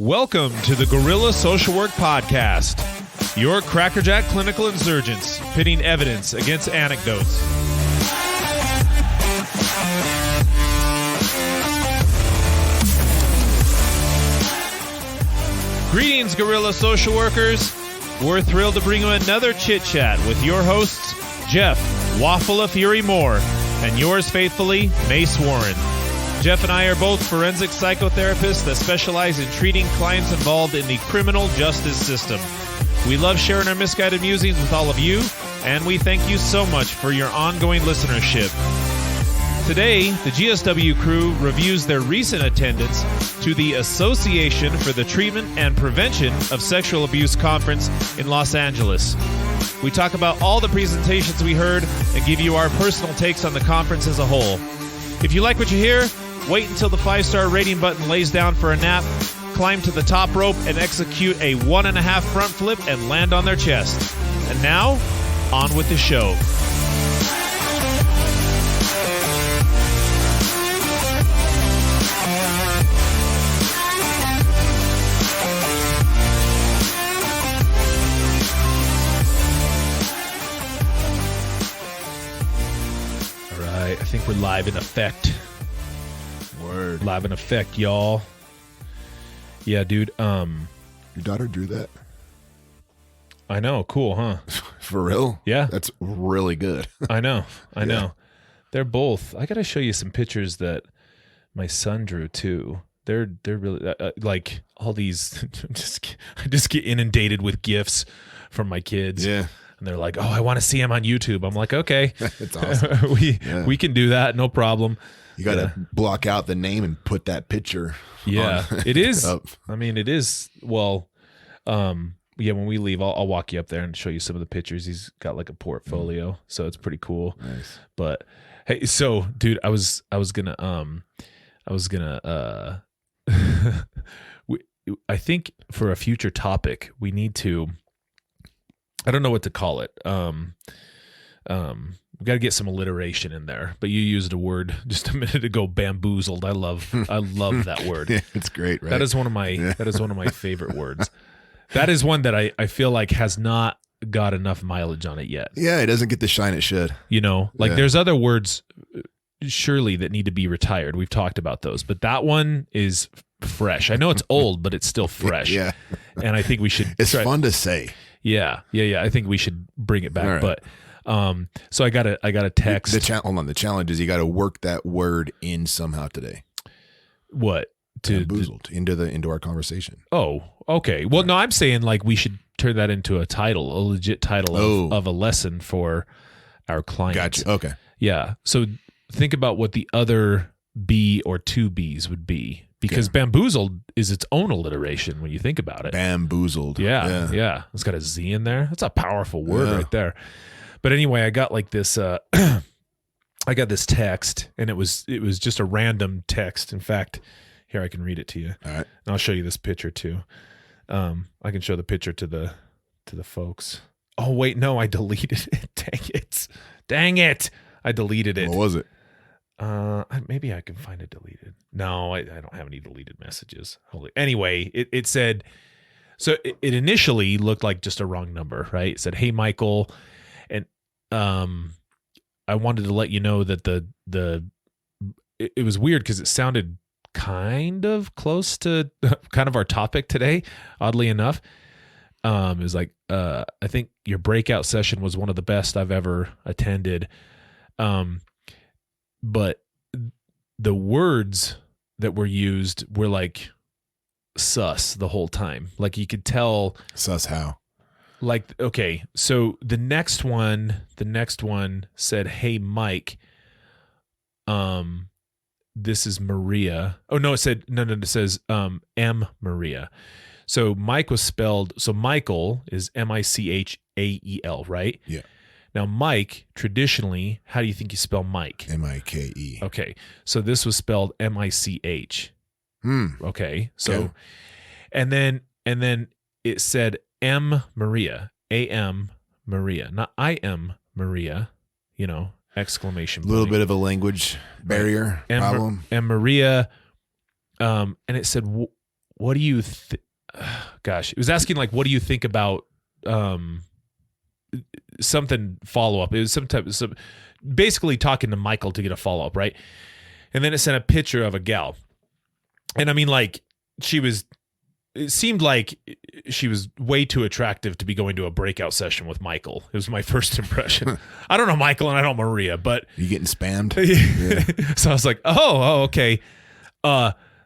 Welcome to the Guerrilla Social Work Podcast, your crackerjack clinical insurgents pitting evidence against anecdotes. Greetings, Guerrilla Social Workers. We're thrilled to bring you another chit-chat with your hosts, Jeff Waffle of Fury Moore, and yours faithfully, Mace Warren. Jeff and I are both forensic psychotherapists that specialize in treating clients involved in the criminal justice system. We love sharing our misguided musings with all of you, and we thank you so much for your ongoing listenership. Today, the GSW crew reviews their recent attendance to the Association for the Treatment and Prevention of Sexual Abuse Conference in Los Angeles. We talk about all the presentations we heard and give you our personal takes on the conference as a whole. If you like what you hear, wait until the 5-star rating button lays down for a nap, climb to the top rope, and execute a 1.5 front flip and land on their chest. And now, on with the show. All right, I think we're live in effect. Word. Live in effect, y'all. Yeah, dude. Your daughter drew that? I know. Cool, huh? For real? Yeah. That's really good. I know. I know. They're both. I got to show you some pictures that my son drew too. They're really like all these. I just get inundated with gifts from my kids. Yeah. And they're like, "Oh, I want to see him on YouTube." I'm like, "Okay, It's awesome. we can do that, no problem." You got to block out the name and put that picture. Yeah, on. it is. Up. I mean, it is. Well, yeah. When we leave, I'll walk you up there and show you some of the pictures. He's got like a portfolio, so it's pretty cool. Nice. But hey, so dude, I was gonna I think for a future topic, we need to. I don't know what to call it. We got to get some alliteration in there. But you used a word just a minute ago, bamboozled. I love that word. Yeah, it's great, right? That is one of my favorite words. That is one that I feel like has not got enough mileage on it yet. Yeah, it doesn't get the shine it should. You know, like there's other words surely that need to be retired. We've talked about those, but that one is fresh. I know it's old, but it's still fresh. Yeah. And I think we should It's fun to say. Yeah. I think we should bring it back. Right. But so I got a text. Hold on. The challenge is you got to work that word in somehow today. What? Bamboozled into our conversation. Oh, okay. Well, no, I'm saying like we should turn that into a title, a legit title of a lesson for our clients. Gotcha. Okay. Yeah. So think about what the other B or two B's would be, because bamboozled is its own alliteration when you think about it. Bamboozled. Yeah. It's got a Z in there. That's a powerful word right there. But anyway, I got like this. I got this text, and it was just a random text. In fact, here I can read it to you. All right. And I'll show you this picture too. I can show the picture to the folks. Oh wait, no, I deleted it. Dang it! I deleted it. What was it? Maybe I can find it deleted. No, I don't have any deleted messages. Anyway, it said. So it initially looked like just a wrong number, right? It said, "Hey, Michael," and I wanted to let you know that it was weird because it sounded kind of close to kind of our topic today, oddly enough. It was like, I think your breakout session was one of the best I've ever attended. But the words that were used were like sus the whole time. Like you could tell. Sus how? Like, okay, so the next one said, "Hey, Mike, this is Maria." Oh no, it said no. It says M Maria. So Mike was spelled. So Michael is Michael, right? Yeah. Now Mike, traditionally, how do you think you spell Mike? Mike. Okay, so this was spelled Mich. Okay, so, and then it said M Maria, A-M Maria, not I am Maria. You know, exclamation point. A little bit of a language barrier problem. And Maria, and it said, what do you gosh, it was asking like, what do you think about something follow up? It was basically talking to Michael to get a follow up, right? And then it sent a picture of a gal, and I mean, like, it seemed like she was way too attractive to be going to a breakout session with Michael. It was my first impression. I don't know Michael and I don't know Maria, but you getting spammed. Yeah. So I was like, oh, okay.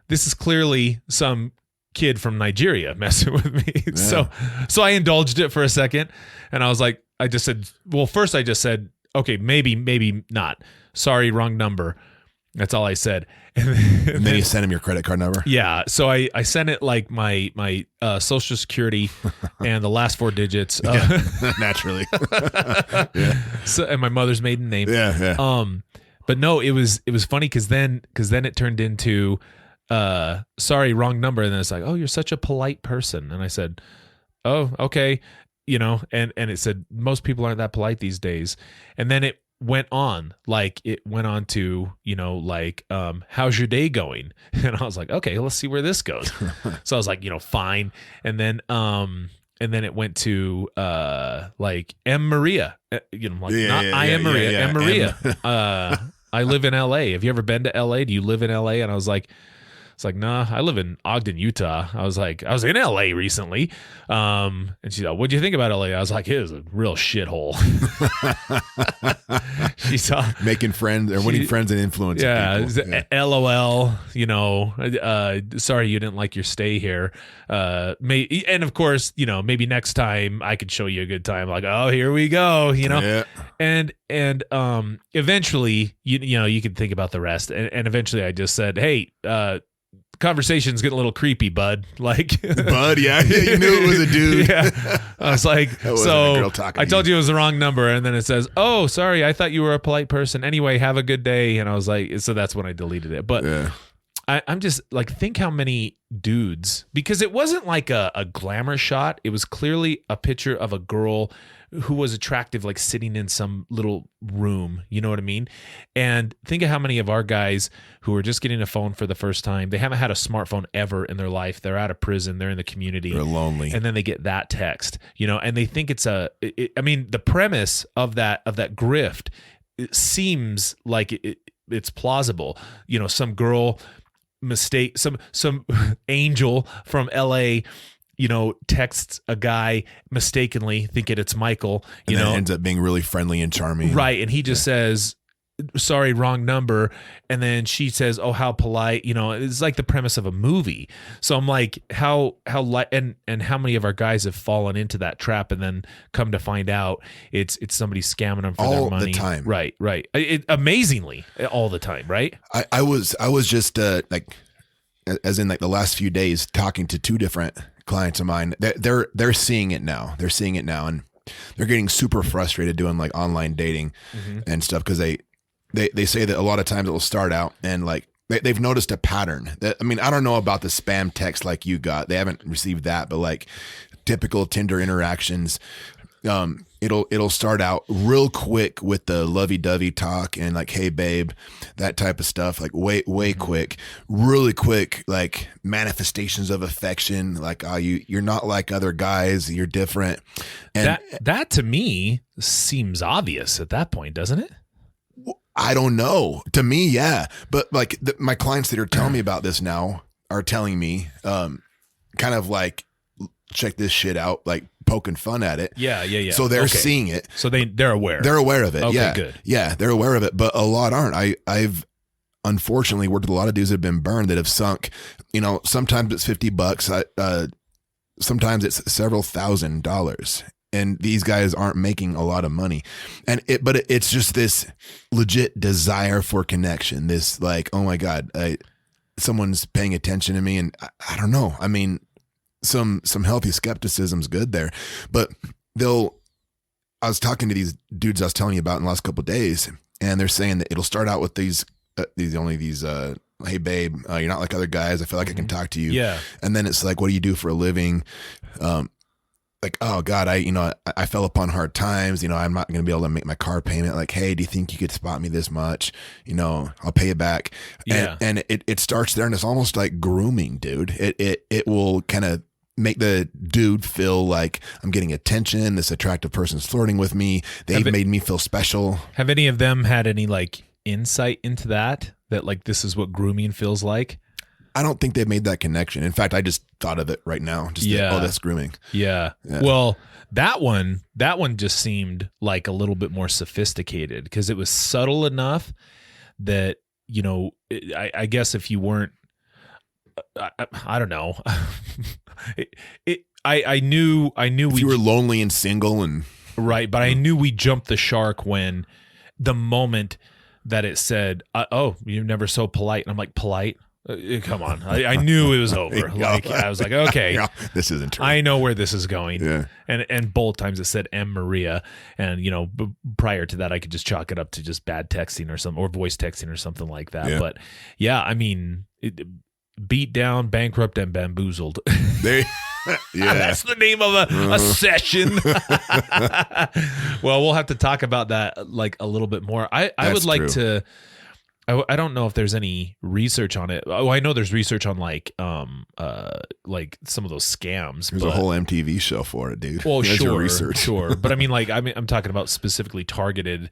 This is clearly some kid from Nigeria messing with me. Yeah. So I indulged it for a second, and I was like, I just said, okay, maybe not. Sorry, wrong number. That's all I said. And then you sent him your credit card number? Yeah. So I sent it like my social security and the last 4 digits. Naturally. Yeah. So, and my mother's maiden name. Yeah. But no, it was funny because then it turned into sorry, wrong number. And then it's like, oh, you're such a polite person. And I said, oh, okay. And it said, most people aren't that polite these days. And then it went on to, how's your day going? And I was like, okay, let's see where this goes. So I was like, fine. And then it went to M. Maria, I am Maria, yeah. M. Maria. I live in LA. Have you ever been to LA? Do you live in LA? And I was like, it's like, nah, I live in Ogden, Utah. I was like, I was in LA recently. And she's like, what'd you think about LA? I was like, it was a real shithole. She saw making friends or winning friends and influencing people. Yeah. LOL, sorry you didn't like your stay here. And of course, maybe next time I could show you a good time. Like, oh, here we go, Yeah. And eventually, you can think about the rest. And eventually I just said, hey, conversation's getting a little creepy, bud. Like, bud, yeah, you knew it was a dude. Yeah, I was like, so I told you it was the wrong number, and then it says, oh, sorry, I thought you were a polite person. Anyway, have a good day. And I was like, so that's when I deleted it. But yeah. I'm just like, think how many dudes, because it wasn't like a glamour shot. It was clearly a picture of a girl who was attractive, like sitting in some little room, you know what I mean? And think of how many of our guys who are just getting a phone for the first time, they haven't had a smartphone ever in their life. They're out of prison. They're in the community. They're lonely. And then they get that text, and they think it's the premise of that grift, it seems like it's plausible. Some girl some angel from LA, texts a guy mistakenly thinking it's Michael, and then ends up being really friendly and charming. Right. And he just says, sorry, wrong number. And then she says, oh, how polite, it's like the premise of a movie. So I'm like, how and how many of our guys have fallen into that trap and then come to find out it's somebody scamming them for all their money. The time. Right. Amazingly all the time. Right. I was just as in like the last few days talking to 2 different clients of mine. They're seeing it now. They're seeing it now, and they're getting super frustrated doing like online dating and stuff because they say that a lot of times it will start out and like they've noticed a pattern. I mean, I don't know about the spam text like you got. They haven't received that, but like typical Tinder interactions, it'll start out real quick with the lovey-dovey talk and like, hey babe, that type of stuff, like way quick, really quick, like manifestations of affection, like, oh, you're not like other guys, you're different. And that to me seems obvious at that point, doesn't it? I don't know. To me, yeah. But like my clients that are telling me about this now are telling me kind of like, check this shit out, like poking fun at it. Yeah. So they're seeing it. So they're aware. They're aware of it. Okay, yeah. Good. Yeah, they're aware of it, but a lot aren't. I've unfortunately worked with a lot of dudes that have been burned, that have sunk, sometimes it's $50. Sometimes it's several $1,000s. And these guys aren't making a lot of money. But it's just this legit desire for connection. This like, oh my God, someone's paying attention to me. And I don't know. I mean, some healthy skepticism's good there, but I was talking to these dudes I was telling you about in the last couple of days, and they're saying that it'll start out with these, hey babe, you're not like other guys. I feel like I can talk to you. Yeah. And then it's like, what do you do for a living? like, oh God, I fell upon hard times. I'm not going to be able to make my car payment. Like, hey, do you think you could spot me this much? I'll pay it back. Yeah. And it starts there, and it's almost like grooming, dude. It will kind of make the dude feel like I'm getting attention. This attractive person's flirting with me. They've made me feel special. Have any of them had any like insight into that like this is what grooming feels like? I don't think they've made that connection. In fact, I just thought of it right now. That's grooming. Yeah. Well, that one just seemed like a little bit more sophisticated because it was subtle enough that, I guess if you weren't, I don't know. I knew if you were lonely and single and right, but I knew we jumped the shark when the moment that it said, "Oh, you're never so polite," and I'm like, "Polite? Come on!" I knew it was over. Like I was like, "Okay, this isn't true. I know where this is going." Yeah. And both times it said M. Maria, and prior to that, I could just chalk it up to just bad texting or something, or voice texting or something like that. Yeah. But yeah, I mean. Beat down, bankrupt, and bamboozled. That's the name of a session. Well, we'll have to talk about that like a little bit more. I would like to. I don't know if there's any research on it. Oh, I know there's research on like some of those scams. There's a whole MTV show for it, dude. Well, There's sure, research. sure. But I mean, like, I'm talking about specifically targeted.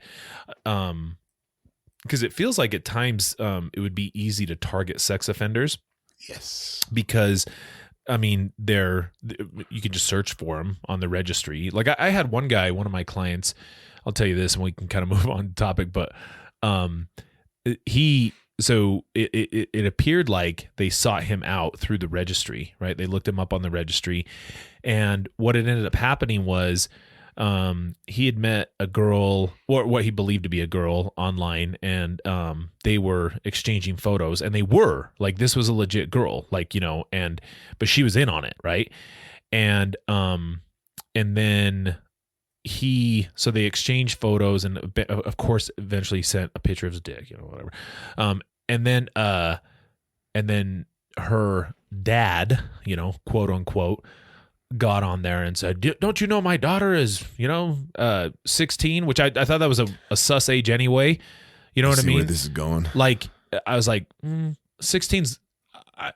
Because it feels like at times it would be easy to target sex offenders. Yes. Because, I mean, you can just search for them on the registry. Like I had one guy, one of my clients, I'll tell you this and we can kind of move on to topic, but it appeared like they sought him out through the registry, right? They looked him up on the registry. And what had ended up happening was he had met a girl, or what he believed to be a girl, online, and they were exchanging photos, and they were like, this was a legit girl, like, but she was in on it, right? And then so they exchanged photos, and of course eventually sent a picture of his dick, whatever. And then her dad, quote unquote, got on there and said, "Don't you know my daughter is 16?" Which I thought that was a sus age anyway. You know what I mean? Where this is going? Like I was like, 16's.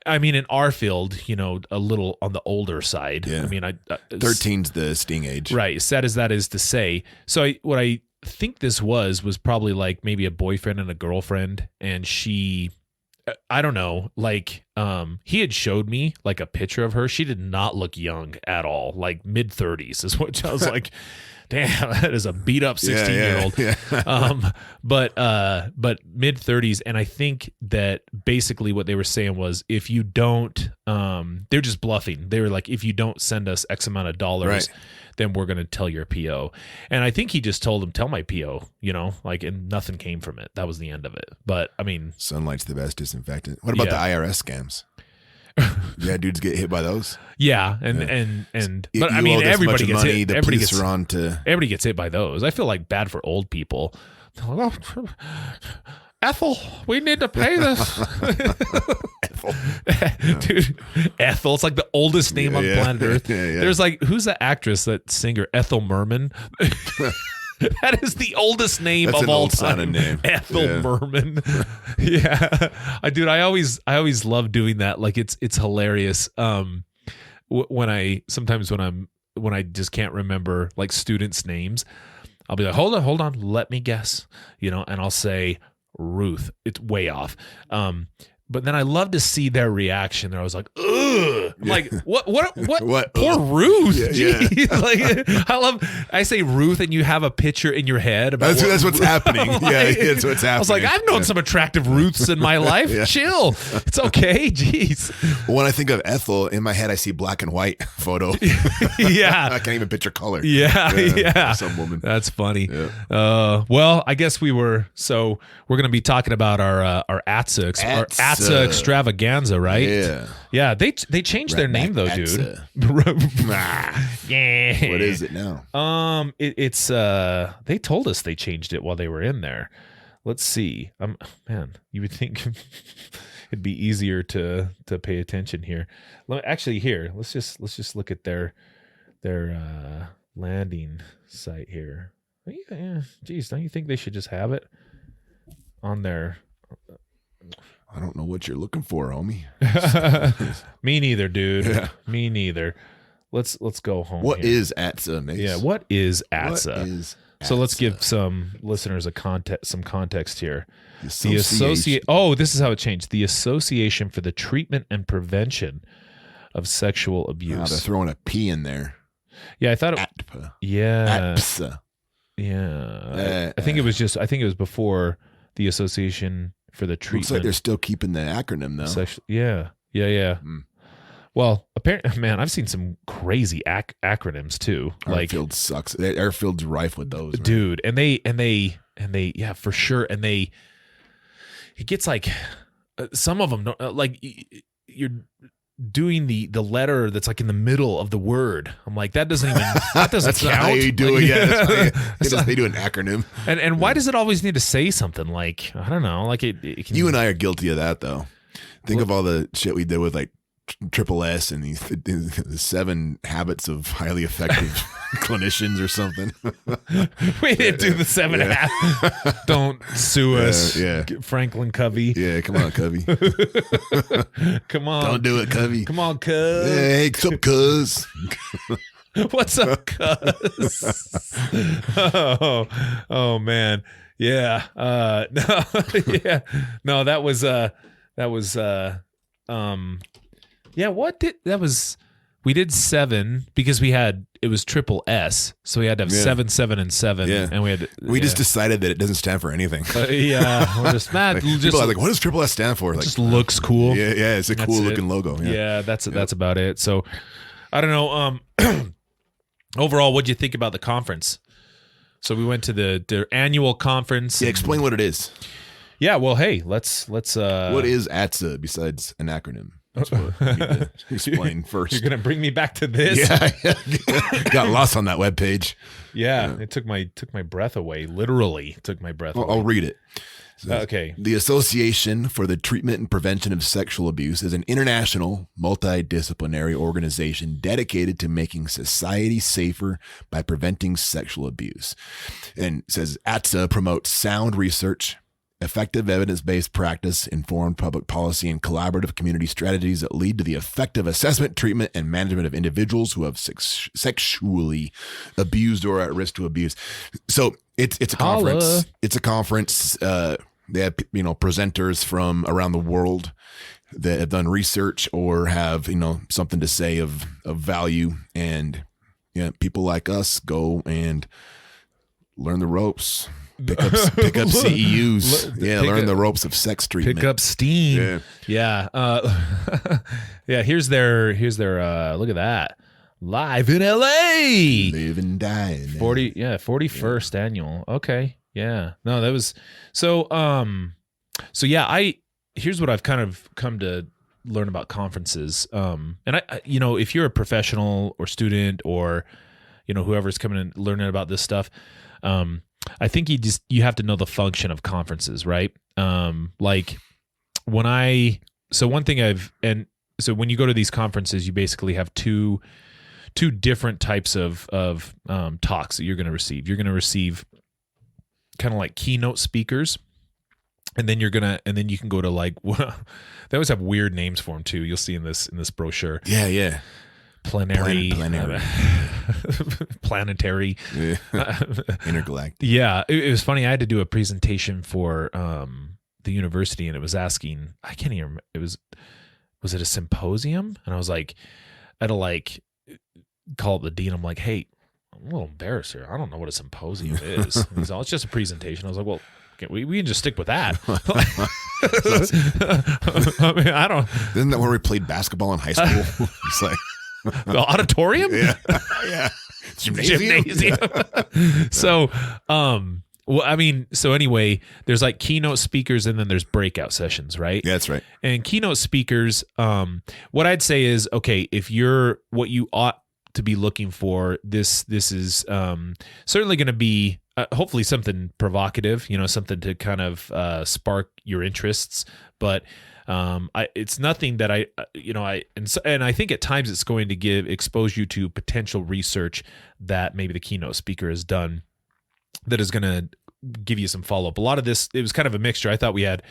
I mean, in our field, a little on the older side. Yeah. I mean, 13's the sting age, right? Sad as that is to say. So what I think this was probably like maybe a boyfriend and a girlfriend, and she. I don't know, like he had showed me like a picture of her. She did not look young at all, like mid-30s is what I was like, damn, that is a beat up 16-year-old. Yeah. But mid-30s, and I think that basically what they were saying was if you don't they're just bluffing. They were like, if you don't send us X amount of dollars, right, then we're going to tell your PO. And I think he just told him, tell my PO, and nothing came from it. That was the end of it. But I mean, sunlight's the best disinfectant. What about the IRS scams? Yeah, dudes get hit by those. Yeah, but I mean, everybody gets money, hit. The police are on to. Everybody gets hit by those. I feel like bad for old people. Ethel, we need to pay this. Ethel. Dude, Ethel. It's like the oldest name on planet Earth. There's like, who's the actress, that singer, Ethel Merman? That is the oldest name of all time. Name. Ethel Merman. Yeah. I always love doing that. Like it's hilarious. When I just can't remember like students' names, I'll be like, hold on, let me guess, and I'll say Ruth. It's way off. But then I love to see their reaction. I was like, ugh. I'm like, what? Poor Ruth. Jeez. Like, I say Ruth, and you have a picture in your head about that's what's happening. Like, that's what's happening. I was like, I've known some attractive Ruths in my life. Chill. It's okay. Jeez. When I think of Ethel, in my head, I see black and white photo. Yeah. I can't even picture color. Yeah. Some woman. That's funny. Yeah. Well, I guess we're going to be talking about our ATSA extravaganza, right? Yeah. They changed their name though, dude. Yeah. What is it now? It's they told us they changed it while they were in there. Let's see. Man, you would think it'd be easier to pay attention here. Let's just look at their landing site here. Yeah, geez, don't you think they should just have it on their? I don't know what you're looking for, homie. Me neither, dude. Yeah. Me neither. Let's go home. What here. is ATSA, Mace? Yeah, what is ATSA? What is So let's ATSA? give some listeners some context here. The This is how it changed. The Association for the Treatment and Prevention of Sexual Wow, Abuse. they're throwing a P in there. Yeah, I thought it. ATPA. Yeah, ATSA. yeah. I think it was before the Association for the Treatment. Looks like they're still keeping the acronym though. Yeah. Mm. Well, apparently, man, I've seen some crazy acronyms too. Airfield sucks. Airfield's rife with those, man. Dude, and they, yeah, for sure. And it gets like some of them don't, like you're doing the letter that's like in the middle of the word. I'm like, that doesn't count. That's not how you do it. Yeah, they do an acronym. And why does it always need to say something like, I don't know, like it can, You and I are guilty of that though. Think of all the shit we did with like Triple S and the 7 habits of highly effective clinicians or something. We didn't do the 7 Don't sue us. Yeah. Franklin Covey. Yeah, come on, Covey. Come on. Don't do it, Covey. Come on, cuz. Hey, what's up, cuz? What's up, cuz? Oh man. Yeah. No, yeah. No, that was we did 7 because it was triple S, so we had to have 7, 7, and 7. Yeah. And we just decided that it doesn't stand for anything. Yeah, we're just mad. People are like, what does triple S stand for? Like, just looks cool. Yeah, it's a cool looking logo. Yeah, that's about it. So I don't know. Overall, what'd you think about the conference? So we went to their annual conference. Yeah, explain what it is. Yeah, well, hey, let's what is ATSA besides an acronym? That's what we need to explain first. You're gonna bring me back to this? Yeah. Got lost on that webpage. Yeah, it took my breath away. Literally took my breath away. I'll read it. Okay. The Association for the Treatment and Prevention of Sexual Abuse is an international, multidisciplinary organization dedicated to making society safer by preventing sexual abuse. And it says ATSA promotes sound research, effective evidence-based practice, informed public policy, and collaborative community strategies that lead to the effective assessment, treatment, and management of individuals who have sexually abused or are at risk to abuse. So it's a conference. Holla. It's a conference. They have presenters from around the world that have done research or have something to say of value, and people like us go and learn the ropes. Pick up CEUs. Learn the ropes of sex treatment. Pick up steam. Yeah. Yeah. Here's their look at that. Live in LA. Live and die. 41st annual. Okay. Yeah. No, that was so yeah, here's what I've kind of come to learn about conferences. And I if you're a professional or student or whoever's coming and learning about this stuff, I think you have to know the function of conferences, right? Like one thing so when you go to these conferences, you basically have two different types of talks that you're going to receive. You're going to receive kind of like keynote speakers, and then you can go to like, they always have weird names for them too. You'll see in this brochure. Yeah. Planetary. Planetary. Intergalactic. Yeah. It was funny. I had to do a presentation for the university, and it was asking, I can't even remember. Was it a symposium? And I was like, I had to like call up the dean. I'm like, hey, I'm a little embarrassed here. I don't know what a symposium is. And he's all, it's just a presentation. I was like, well, we can just stick with that. I mean, I don't. Isn't that where we played basketball in high school? It's like the auditorium. Yeah. Gymnasium. So, well, I mean, so anyway, there's like keynote speakers, and then there's breakout sessions, right? Yeah, that's right. And keynote speakers, what I'd say is, okay, if you're what you ought to be looking for, this is certainly going to be hopefully something provocative, something to kind of spark your interests. But it's nothing that and I think at times it's going to expose you to potential research that maybe the keynote speaker has done that is going to give you some follow-up. A lot of this, it was kind of a mixture. I thought we had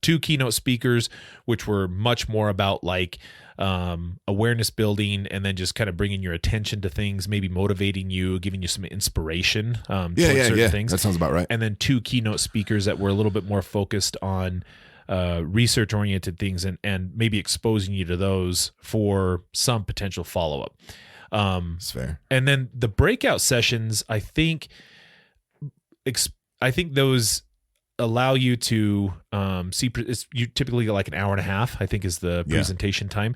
2 keynote speakers, which were much more about like awareness building and then just kind of bringing your attention to things, maybe motivating you, giving you some inspiration towards certain things. That sounds about right. And then 2 keynote speakers that were a little bit more focused on research-oriented things and maybe exposing you to those for some potential follow-up. That's fair. And then the breakout sessions, I think those allow you to you typically get like an hour and a half, I think is the presentation time.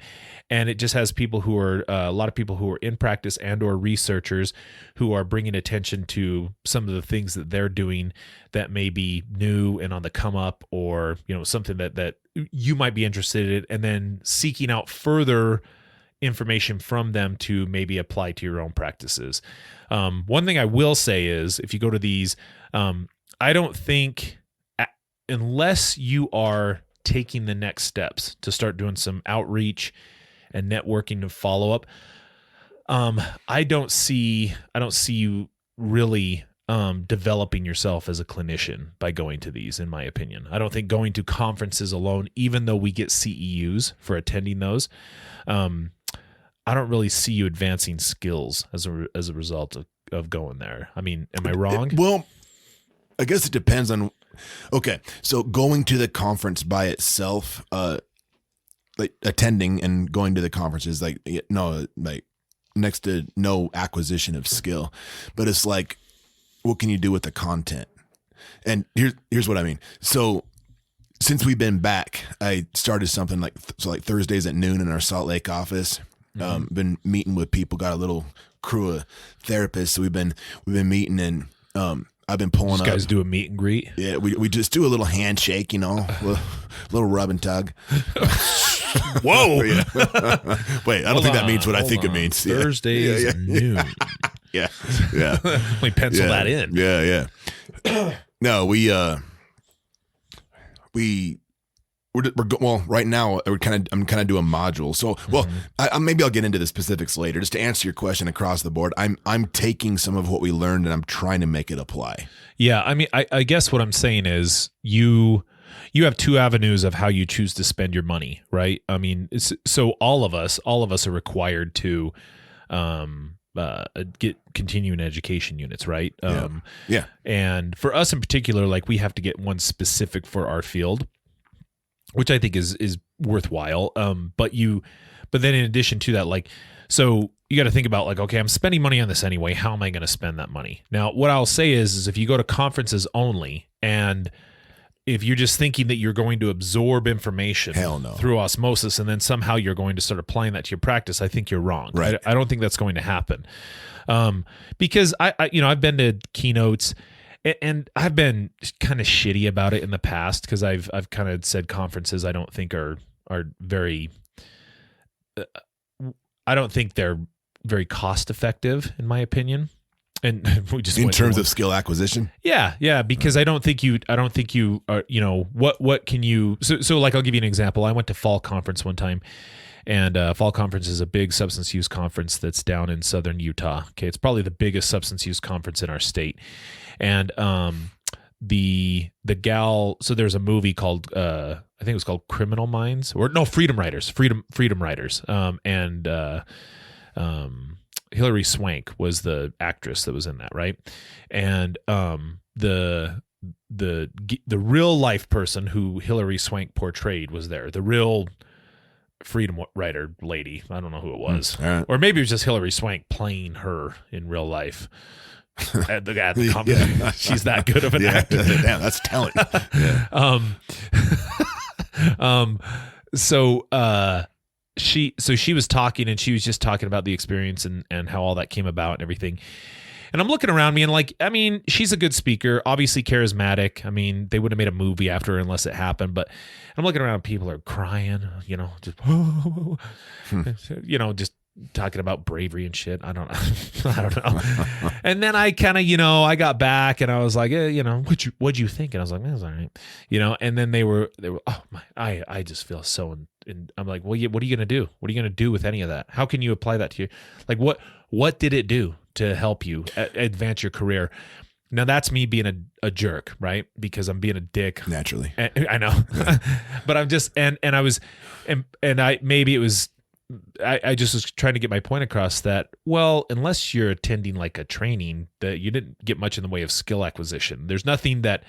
And it just has people who are a lot of people who are in practice and or researchers who are bringing attention to some of the things that they're doing that may be new and on the come up, or something that you might be interested in, and then seeking out further information from them to maybe apply to your own practices. One thing I will say is if you go to these, I don't think, unless you are taking the next steps to start doing some outreach and networking and follow up, I don't see you really developing yourself as a clinician by going to these, in my opinion. I don't think going to conferences alone, even though we get CEUs for attending those, I don't really see you advancing skills as a result of going there. I mean, am I wrong? Well, I guess it depends on. Okay, so going to the conference by itself, like attending and going to the conference is like next to no acquisition of skill, but it's like, what can you do with the content? And here's what I mean. So since we've been back, I started something like Thursdays at noon in our Salt Lake office. Been meeting with people, got a little crew of therapists. So we've been meeting, and I've been pulling up. You guys do a meet and greet? Yeah, we just do a little handshake, a little rub and tug. Whoa! Wait, I don't think that means what I think it means. Thursdays at noon. Yeah. Let me pencil that in. Yeah. No, well, right now I'm kind of doing modules. So, well, maybe I'll get into the specifics later. Just to answer your question across the board, I'm taking some of what we learned and I'm trying to make it apply. Yeah, I mean, I guess what I'm saying is you have 2 avenues of how you choose to spend your money, right? I mean, so all of us are required to get continuing education units, right? Yeah. And for us in particular, like we have to get one specific for our field, which I think is worthwhile. But then in addition to that, like, so you got to think about like, okay, I'm spending money on this anyway. How am I going to spend that money? Now, what I'll say is if you go to conferences only, and if you're just thinking that you're going to absorb information through osmosis, and then somehow you're going to start applying that to your practice, I think you're wrong. Right. I don't think that's going to happen. Because I've been to keynotes, and I've been kind of shitty about it in the past because I've kind of said conferences I don't think are very. I don't think they're very cost effective, in my opinion. And we just in terms of skill acquisition. Yeah, because I don't think you are. What can you? So like I'll give you an example. I went to Fall Conference one time. And Fall Conference is a big substance use conference that's down in southern Utah. Okay, it's probably the biggest substance use conference in our state. And the gal, so there's a movie called I think it was called Criminal Minds, or no, Freedom Riders. And Hilary Swank was the actress that was in that, right? And the real life person who Hilary Swank portrayed was there. The real Freedom Rider lady. I don't know who it was. Right. Or maybe it was just Hilary Swank playing her in real life at the company. Yeah. She's that good of an actor. Damn, that's talent. Yeah. She was talking, and she was just talking about the experience and how all that came about and everything. And I'm looking around me and like, I mean, she's a good speaker, obviously charismatic. I mean, they wouldn't have made a movie after her unless it happened. But I'm looking around, people are crying, just talking about bravery and shit. I don't know. I don't know. And then I kind of, I got back and I was like, what'd you think? And I was like, man, it's all right. And then they were, oh my, I just feel so, and I'm like, well, what are you going to do? What are you going to do with any of that? How can you apply that to you? Like, what did it do to help you advance your career? Now that's me being a jerk, right? Because I'm being a dick. Naturally. I know. But I'm just, and I was, and maybe it was, I just was trying to get my point across that, well, unless you're attending like a training, that you didn't get much in the way of skill acquisition. There's nothing that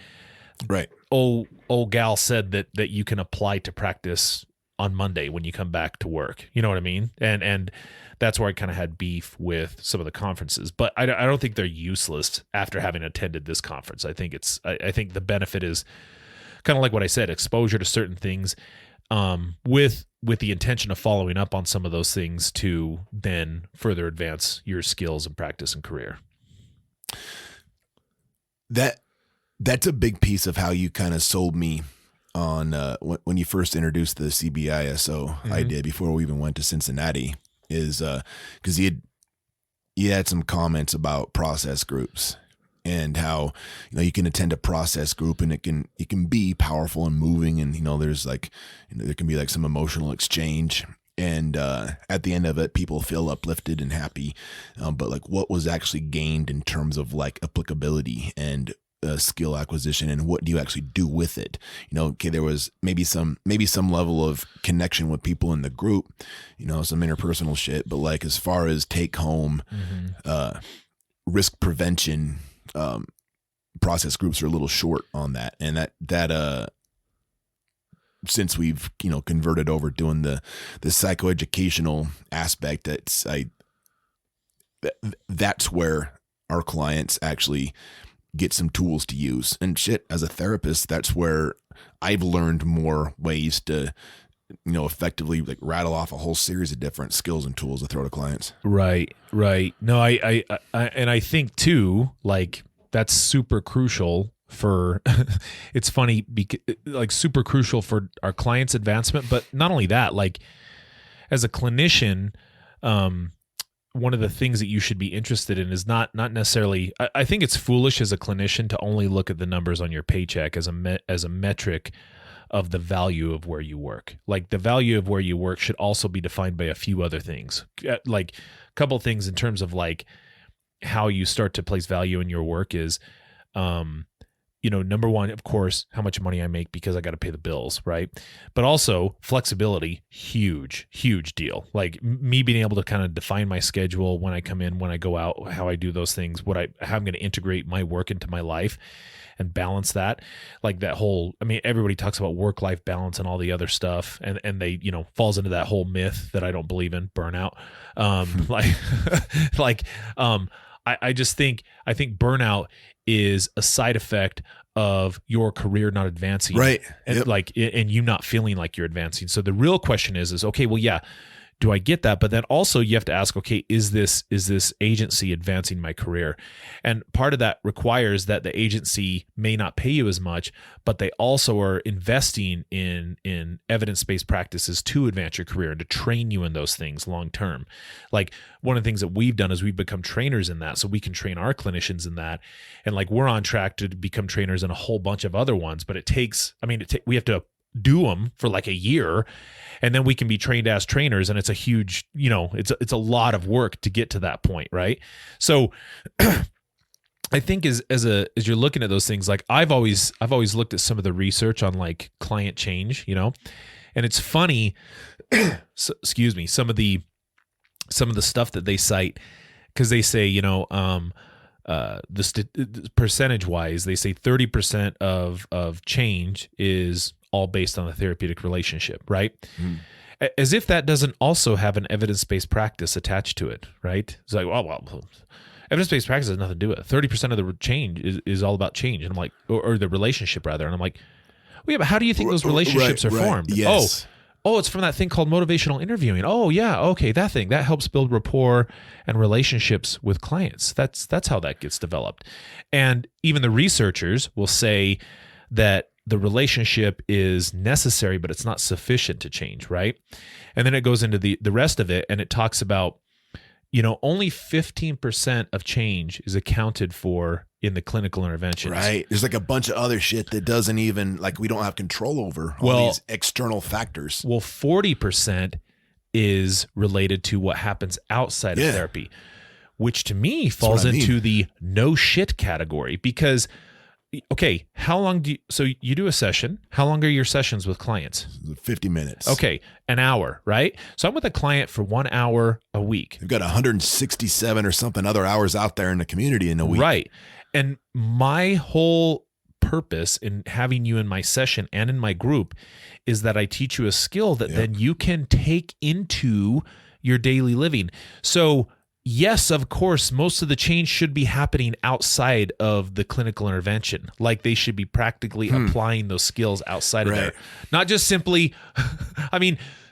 old gal said that you can apply to practice on Monday when you come back to work. You know what I mean? And that's where I kind of had beef with some of the conferences, but I don't think they're useless after having attended this conference. I think I think the benefit is kind of like what I said, exposure to certain things, with the intention of following up on some of those things to then further advance your skills and practice and career. That's a big piece of how you kind of sold me on when you first introduced the CBISO idea before we even went to Cincinnati, is because you had some comments about process groups and how you can attend a process group and it can be powerful and moving, and there's like there can be like some emotional exchange, and at the end of it people feel uplifted and happy, but like what was actually gained in terms of like applicability and skill acquisition, and what do you actually do with it? Okay, there was maybe some level of connection with people in the group, some interpersonal shit, but like as far as take home risk prevention, process groups are a little short on that. And that since we've converted over doing the psychoeducational aspect, that's where our clients actually get some tools to use. And shit, as a therapist, that's where I've learned more ways to effectively like rattle off a whole series of different skills and tools to throw to clients. Right. No, I and I think too, like that's super crucial for it's funny because like super crucial for our clients' advancement, but not only that, like as a clinician, one of the things that you should be interested in is not necessarily, I think it's foolish as a clinician to only look at the numbers on your paycheck as a metric of the value of where you work. Like the value of where you work should also be defined by a few other things, like a couple things in terms of like how you start to place value in your work is, number one, of course, how much money I make because I got to pay the bills, right? But also flexibility, huge deal. Like me being able to kind of define my schedule when I come in, when I go out, how I do those things, how I'm going to integrate my work into my life and balance that. Like that whole, everybody talks about work-life balance and all the other stuff, and they, falls into that whole myth that I don't believe in, burnout. I just think burnout is a side effect of your career not advancing, right? And and you not feeling like you're advancing. So the real question is okay, well, yeah, do I get that? But then also you have to ask, okay, is this agency advancing my career? And part of that requires that the agency may not pay you as much, but they also are investing in evidence-based practices to advance your career and to train you in those things long term. Like one of the things that we've done is we've become trainers in that, so we can train our clinicians in that. And like we're on track to become trainers in a whole bunch of other ones, but it takes, we have to do them for like a year, and then we can be trained as trainers, and it's a huge, it's a lot of work to get to that point, right? So I think as you're looking at those things, like I've always looked at some of the research on like client change, and it's funny, excuse me, some of the stuff that they cite, because they say, percentage wise, they say 30% of change is all based on a therapeutic relationship, right? As if that doesn't also have an evidence-based practice attached to it, right? It's like, well, evidence-based practice has nothing to do with it. 30% of the change is all about change. And I'm like, or the relationship rather. And I'm like, well, yeah, but how do you think those relationships are formed? Yes. Oh, it's from that thing called motivational interviewing. Oh yeah. Okay. That thing that helps build rapport and relationships with clients. That's how that gets developed. And even the researchers will say that the relationship is necessary, but it's not sufficient to change, right? And then it goes into the rest of it, and it talks about, only 15% of change is accounted for in the clinical interventions. Right. There's like a bunch of other shit that doesn't even, like, we don't have control over all these external factors. Well, 40% is related to what happens outside of therapy, which to me falls into the no shit category because, okay, how long so you do a session. How long are your sessions with clients? 50 minutes. Okay, an hour, right? So I'm with a client for 1 hour a week. They've got 167 or something other hours out there in the community in a week. Right. And my whole purpose in having you in my session and in my group is that I teach you a skill that then you can take into your daily living. So yes, of course, most of the change should be happening outside of the clinical intervention. Like they should be practically applying those skills outside of there. Not just simply,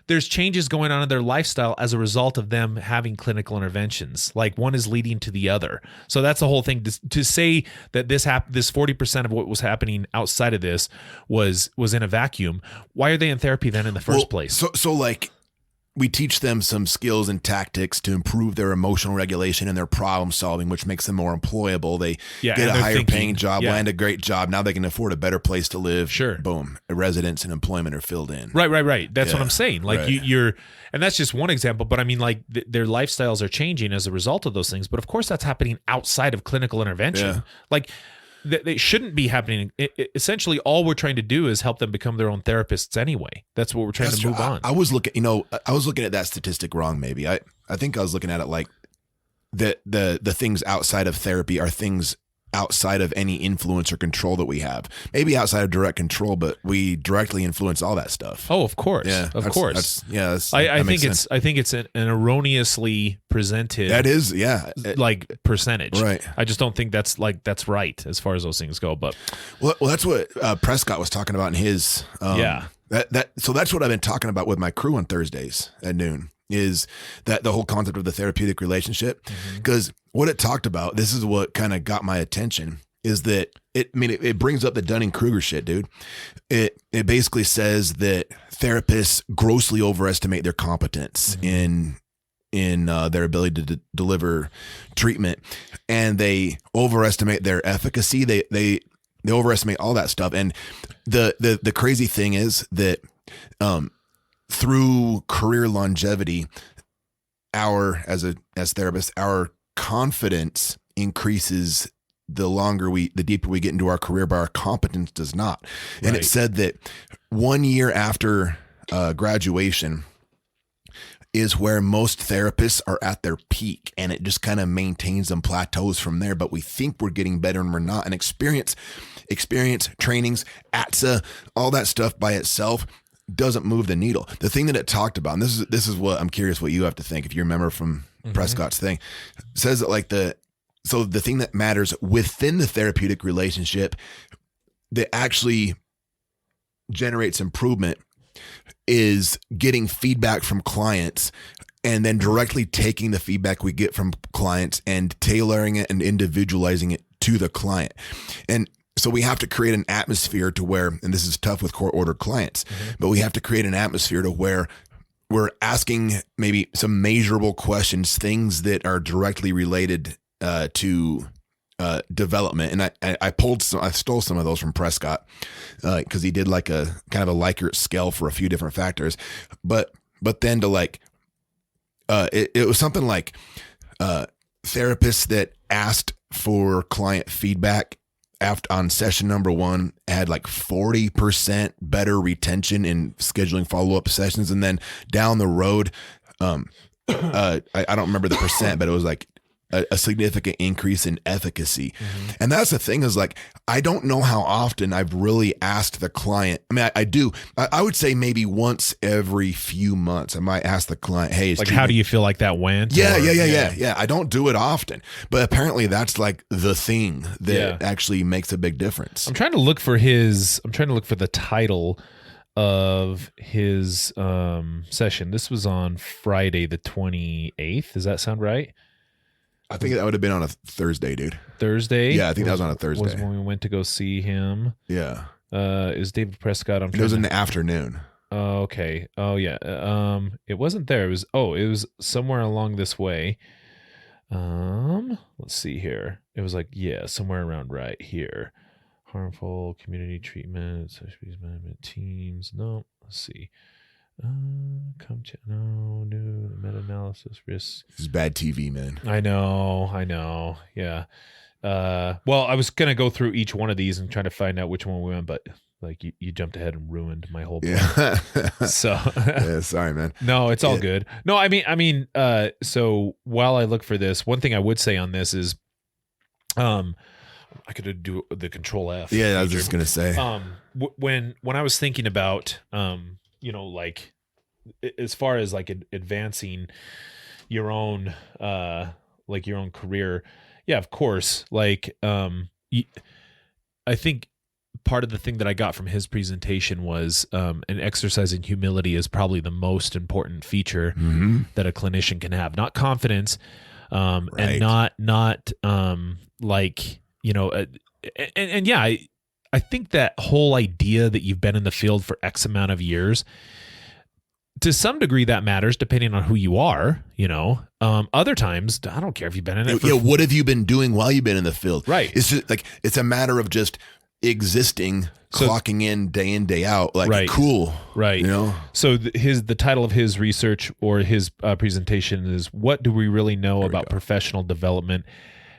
there's changes going on in their lifestyle as a result of them having clinical interventions. Like one is leading to the other. So that's the whole thing. To say that this 40% of what was happening outside of this was in a vacuum. Why are they in therapy then in the first place? So like, we teach them some skills and tactics to improve their emotional regulation and their problem solving, which makes them more employable. They get a higher paying job, land a great job. Now they can afford a better place to live. Sure. Boom. Residence and employment are filled in. Right. That's what I'm saying. Like you're, and that's just one example, but I mean like their lifestyles are changing as a result of those things. But of course that's happening outside of clinical intervention. Yeah. Like they shouldn't be happening. Essentially, all we're trying to do is help them become their own therapists anyway. That's what we're trying to move on. I was looking at that statistic wrong. Maybe I think I was looking at it like the things outside of therapy are things outside of any influence or control that we have. Maybe outside of direct control, but we directly influence all that stuff. Oh, of course. Yeah, of course. I think it's an erroneously presented. That is, like percentage. Right. I just don't think that's right as far as those things go. But well, that's what Prescott was talking about in his. So that's what I've been talking about with my crew on Thursdays at noon. Is that the whole concept of the therapeutic relationship? Because what it talked about, this is what kind of got my attention, is that it brings up the Dunning-Kruger shit, dude. It basically says that therapists grossly overestimate their competence in their ability to deliver treatment, and they overestimate their efficacy. They overestimate all that stuff. And the crazy thing is that through career longevity, as therapists, our confidence increases the deeper we get into our career, but our competence does not. And it said that 1 year after graduation is where most therapists are at their peak, and it just kind of maintains and plateaus from there. But we think we're getting better and we're not. And experience, trainings, ATSA, all that stuff by itself doesn't move the needle. The thing that it talked about, and this is what I'm curious what you have to think, if you remember from Prescott's thing, says that like the thing that matters within the therapeutic relationship that actually generates improvement is getting feedback from clients and then directly taking the feedback we get from clients and tailoring it and individualizing it to the client. And so we have to create an atmosphere to where, and this is tough with court-ordered clients, but we have to create an atmosphere to where we're asking maybe some measurable questions, things that are directly related to development. And I stole some of those from Prescott because he did like a kind of a Likert scale for a few different factors. But then to like, it was something like therapists that asked for client feedback on session number 1 had like 40% better retention in scheduling follow-up sessions. And then down the road, I don't remember the percent, but it was like a significant increase in efficacy. And that's the thing is like, I don't know how often I've really asked the client. I mean, I do. I would say maybe once every few months, I might ask the client, hey, like, how do you feel like that went? Yeah. I don't do it often, but apparently that's like the thing that actually makes a big difference. I'm trying to look for the title of his session. This was on Friday, the 28th. Does that sound right? I think that would have been on a Thursday, dude. Thursday? Yeah, I think that was on a Thursday. Was when we went to go see him. Yeah. Is David Prescott? It was in the afternoon. Oh, okay. Oh yeah. It wasn't there. It was somewhere along this way. Let's see here. It was like, yeah, somewhere around right here. Harmful community treatment, social management teams. No, let's see. No, new meta-analysis risks. This is bad TV, man. I know. Yeah. Well, I was gonna go through each one of these and try to find out which one we went, but like you jumped ahead and ruined my whole plan. Yeah. So yeah, sorry, man. No, it's all good. No, I mean, so while I look for this, one thing I would say on this is, I could do the Control F. Yeah, feature. I was just gonna say. When I was thinking about, like as far as like advancing your own, like your own career, yeah, of course. Like, I think part of the thing that I got from his presentation was an exercise in humility is probably the most important feature that a clinician can have. Not confidence, Right. and not like, and yeah, I think that whole idea that you've been in the field for X amount of years, to some degree that matters depending on who you are, other times, I don't care if you've been in it. What have you been doing while you've been in the field? Right. It's just like, it's a matter of just existing, clocking in, day out. Like, right. Cool. Right. So the title of his research or his presentation is, what do we really know about professional development?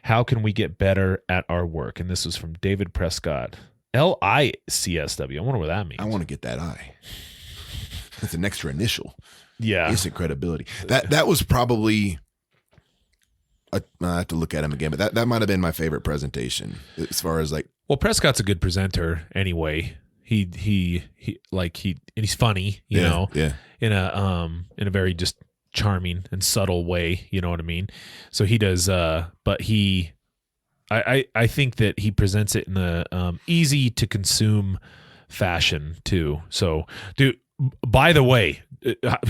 How can we get better at our work? And this was from David Prescott, LICSW. I wonder what that means. I want to get that I. That's an extra initial. Yeah. Instant credibility. That was probably, I have to look at him again, but that might have been my favorite presentation as far as like. Well, Prescott's a good presenter anyway. And he's funny, you know, in a very just charming and subtle way, you know what I mean? So he does, but I think that he presents it in a easy to consume fashion too. So, dude, by the way,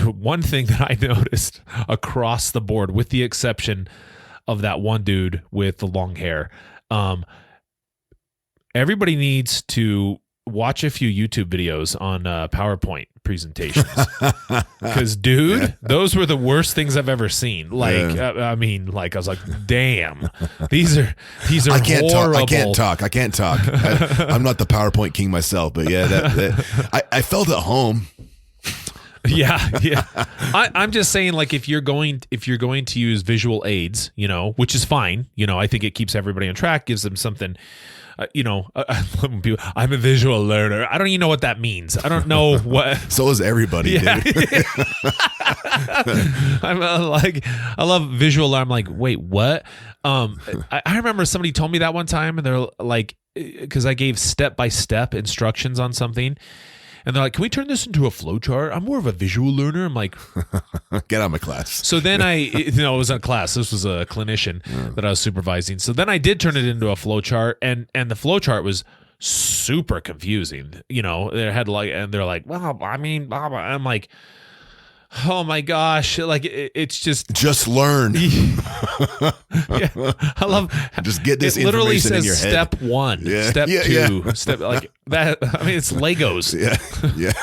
one thing that I noticed across the board, with the exception of that one dude with the long hair, everybody needs to watch a few YouTube videos on PowerPoint presentations, because those were the worst things I've ever seen. Like, I mean, like I was like, damn, these are I can't horrible. I can't talk. I'm not the PowerPoint king myself, but yeah, I felt at home. Yeah. I'm just saying, like, if you're going to use visual aids, which is fine. I think it keeps everybody on track, gives them something. I'm a visual learner. I don't even know what that means. I don't know what. So is everybody. Yeah. Dude. I love visual. I'm like, wait, what? I remember somebody told me that one time, and they're like, because I gave step-by-step instructions on something. And they're like, can we turn this into a flow chart? I'm more of a visual learner. I'm like, get out of my class. So then it wasn't a class. This was a clinician that I was supervising. So then I did turn it into a flow chart, and the flow chart was super confusing. They had and they're like, well, I mean, blah, blah. I'm like, oh my gosh, like it's just learn. Yeah, I love just get this. It literally information says in your head. step 1, step 2, step like that. I mean, it's Legos. Yeah.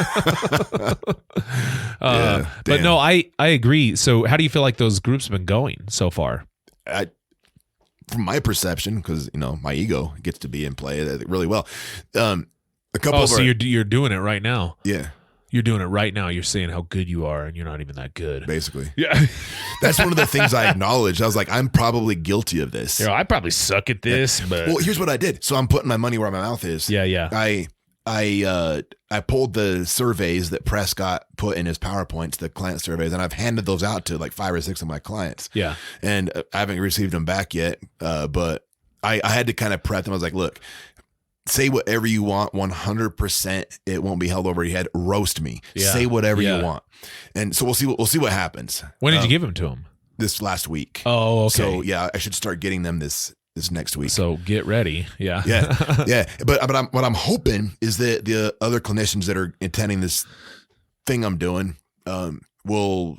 But no, I agree. So how do you feel like those groups have been going so far? From my perception, because my ego gets to be in play really well. A couple. Oh, so you're doing it right now. Yeah. You're doing it right now. You're saying how good you are, and you're not even that good. Basically. Yeah. That's one of the things I acknowledged. I was like, I'm probably guilty of this. I probably suck at this, but. Well, here's what I did. So I'm putting my money where my mouth is. Yeah. I pulled the surveys that Prescott put in his PowerPoints, the client surveys, and I've handed those out to like 5 or 6 of my clients. Yeah. And I haven't received them back yet. But I had to kind of prep them. I was like, look, say whatever you want, 100%. It won't be held over your head. Roast me. Yeah. Say whatever you want. And so we'll see what happens. When did you give them to him? This last week. Oh, okay. So yeah, I should start getting them this next week. So get ready. Yeah. Yeah. But what I'm hoping is that the other clinicians that are attending this thing I'm doing will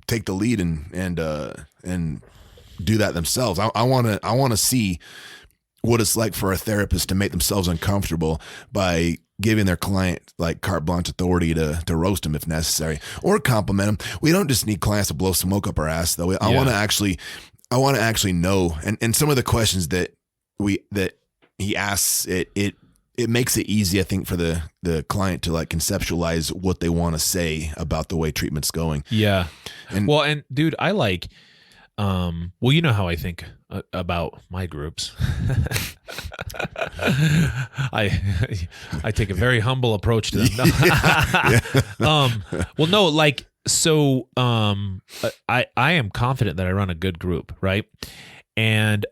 take the lead and do that themselves. I want to see what it's like for a therapist to make themselves uncomfortable by giving their client like carte blanche authority to roast them if necessary, or compliment them. We don't just need clients to blow smoke up our ass though. I want to actually know. And some of the questions that he asks, it makes it easy, I think, for the client to like conceptualize what they want to say about the way treatment's going. Yeah. And dude, I like, well, you know how I think about my groups. I take a very humble approach to them. Well, no, like, so, I am confident that I run a good group, right? And,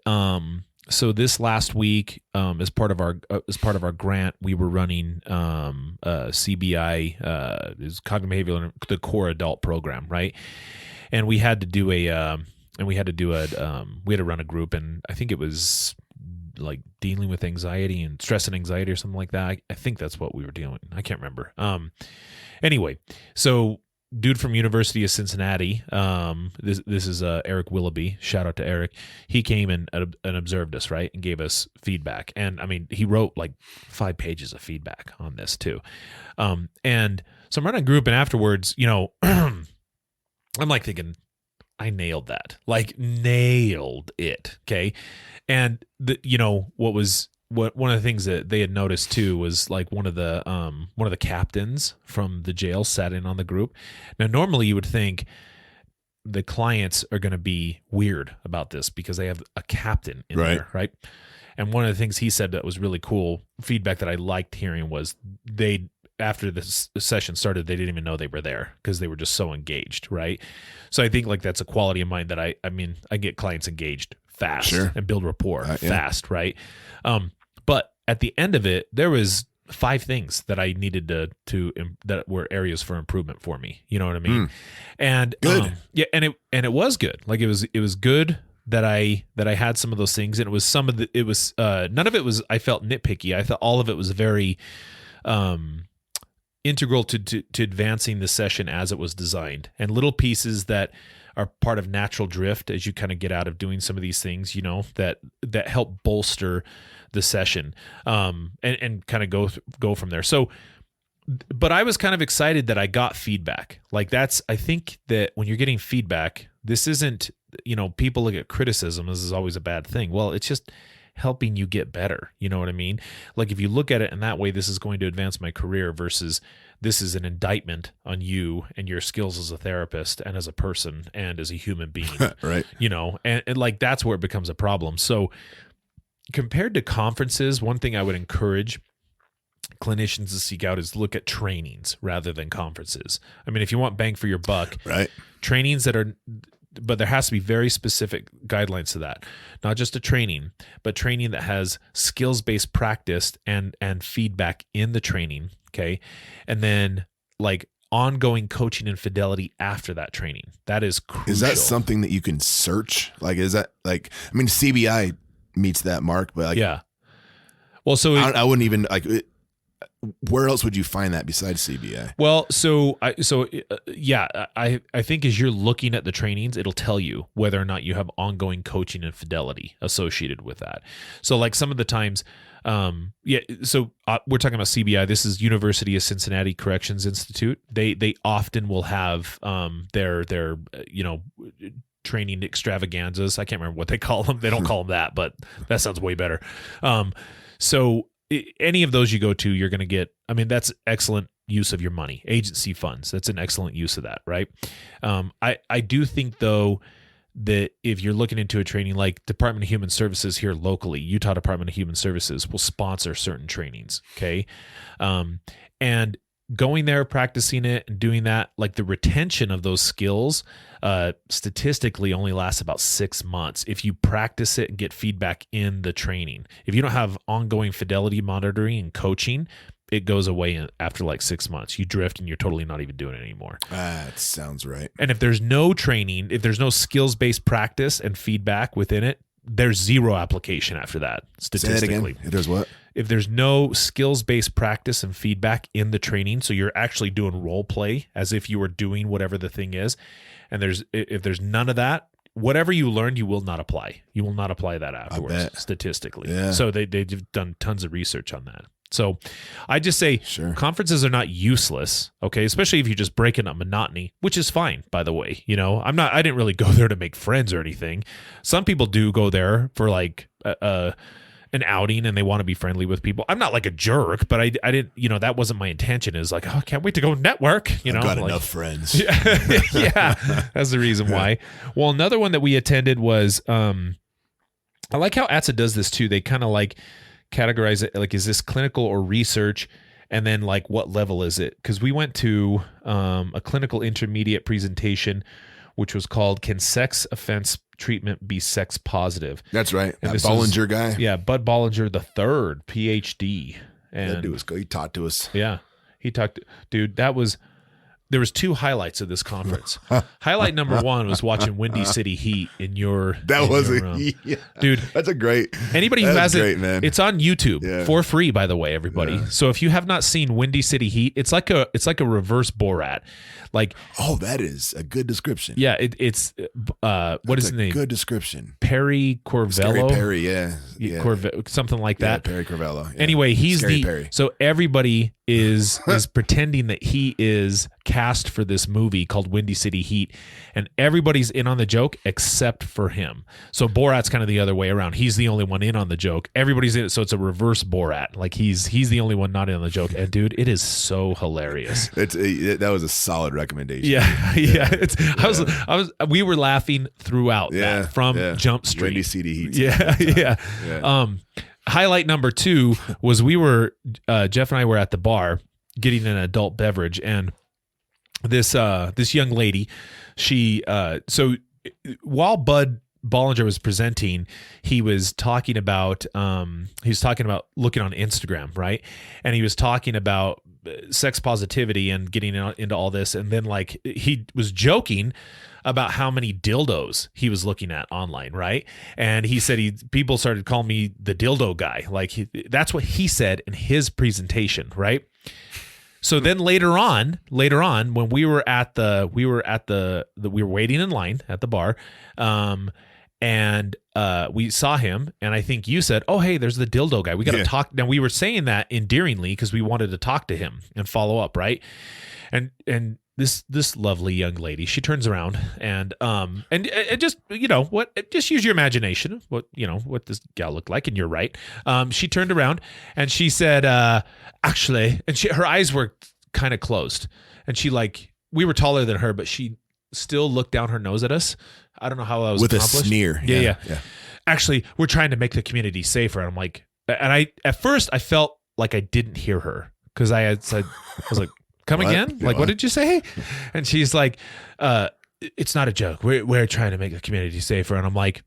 so this last week, as part of our grant, we were running CBI, is cognitive behavioral, the core adult program, right? And we had to run a group, and I think it was like dealing with anxiety and stress and anxiety or something like that. I think that's what we were dealing with. I can't remember. Anyway, so dude from University of Cincinnati, this is Eric Willoughby. Shout out to Eric. He came and observed us, right, and gave us feedback. And I mean, he wrote like 5 pages of feedback on this too. And so I'm running a group, and afterwards, you know, I'm like thinking, I nailed that, like nailed it. Okay. And one of the things that they had noticed too was like one of the captains from the jail sat in on the group. Now, normally you would think the clients are going to be weird about this because they have a captain in there, right? And one of the things he said that was really cool feedback that I liked hearing was after the session started, they didn't even know they were there because they were just so engaged, right? So I think like that's a quality of mine that I get clients engaged fast and build rapport fast, right? But at the end of it, there was 5 things that I needed to that were areas for improvement for me. You know what I mean? And good. And it was good. Like it was good that I had some of those things, and it was none of it was I felt nitpicky. I thought all of it was very integral to advancing the session as it was designed, and little pieces that are part of natural drift as you kind of get out of doing some of these things, you know, that help bolster the session, and kind of go from there. So, but I was kind of excited that I got feedback. Like I think that when you're getting feedback, this isn't, you know, people look at criticism as is always a bad thing. Well, it's just helping you get better. You know what I mean? Like if you look at it in that way, this is going to advance my career versus this is an indictment on you and your skills as a therapist and as a person and as a human being, right? You know, and like that's where it becomes a problem. So compared to conferences, one thing I would encourage clinicians to seek out is look at trainings rather than conferences. I mean, if you want bang for your buck, right? Trainings but there has to be very specific guidelines to that. Not just a training, but training that has skills-based practice and feedback in the training, okay? And then like ongoing coaching and fidelity after that training. That is crucial. Is that something that you can search? Like, is that like, I mean, CBI meets that mark, but like, yeah. Well, so I wouldn't even like, where else would you find that besides CBI? Well, I think as you're looking at the trainings, it'll tell you whether or not you have ongoing coaching and fidelity associated with that. So like some of the times, we're talking about CBI. This is University of Cincinnati Corrections Institute. They often will have their training extravaganzas. I can't remember what they call them. They don't call them that, but that sounds way better. So any of those you go to, you're going to get, I mean, that's excellent use of your money. Agency funds, that's an excellent use of that, right? I do think, though, that if you're looking into a training like Department of Human Services here locally, Utah Department of Human Services will sponsor certain trainings, okay? And going there, practicing it, and doing that, like the retention of those skills statistically only lasts about 6 months if you practice it and get feedback in the training. If you don't have ongoing fidelity monitoring and coaching, it goes away after like 6 months. You drift and you're totally not even doing it anymore. That sounds right. And if there's no training, if there's no skills-based practice and feedback within it, there's zero application after that, statistically. Say that again. If there's what? If there's no skills-based practice and feedback in the training, so you're actually doing role play as if you were doing whatever the thing is, and if there's none of that, whatever you learned, you will not apply. You will not apply that afterwards, statistically. Yeah. So they've done tons of research on that. So I just say conferences are not useless, okay? Especially if you're just breaking up monotony, which is fine, by the way. You know, I didn't really go there to make friends or anything. Some people do go there for like an outing and they want to be friendly with people. I'm not like a jerk, but I didn't, you know, that wasn't my intention. Is like, oh, I can't wait to go network. You know, I've got like, enough friends. Yeah, that's the reason why. Well, another one that we attended was, I like how ATSA does this too. They kind of like categorize it like, is this clinical or research? And then like, what level is it? Because we went to a clinical intermediate presentation, which was called "Can Sex Offense Treatment Be Sex Positive?" That's right. And that Bollinger guy. Yeah, Bud Bollinger the third, PhD. And that dude was good. He talked to us. Yeah, he talked. Dude, there was two highlights of this conference. Highlight number one was watching Windy City Heat in your room. Yeah. Dude. That's a great. Anybody who has great, it, man. it's on YouTube for free, by the way, everybody. Yeah. So if you have not seen Windy City Heat, it's like a reverse Borat. Like, oh, that is a good description. Yeah, it's what is his name? Good description. Perry Corvello. Perry, yeah. Something like that. Perry Corvello. Yeah. Anyway, he's Scary Perry. So everybody is pretending that he is cast for this movie called Windy City Heat, and everybody's in on the joke except for him. So Borat's kind of the other way around. He's the only one in on the joke. Everybody's in it, so it's a reverse Borat. Like he's the only one not in on the joke. And dude, it is so hilarious. That was a solid recommendation. Yeah. We were laughing throughout that from Jump Street. Windy City Heat. Yeah. Highlight number two was Jeff and I were at the bar getting an adult beverage, and this young lady, so while Bud Bollinger was presenting, he was talking about looking on Instagram, right? And he was talking about sex positivity and getting into all this, and then like he was joking about how many dildos he was looking at online, right? And he said people started calling me the dildo guy. Like that's what he said in his presentation, right? So then later on, when we were waiting in line at the bar, and we saw him, and I think you said, "Oh, hey, there's the dildo guy. We got to talk." Now we were saying that endearingly because we wanted to talk to him and follow up, right? And this lovely young lady, she turns around and just, you know what, just use your imagination. What this gal looked like, and you're right. She turned around and she said, actually, and her eyes were kind of closed, and we were taller than her, but she still looked down her nose at us. I don't know how that was with accomplished. A sneer. Yeah. Actually, we're trying to make the community safer. And I'm like, at first I felt like I didn't hear her because I had said, I was like, come again? Like, what did you say? And she's like, it's not a joke. We're trying to make the community safer. And I'm like,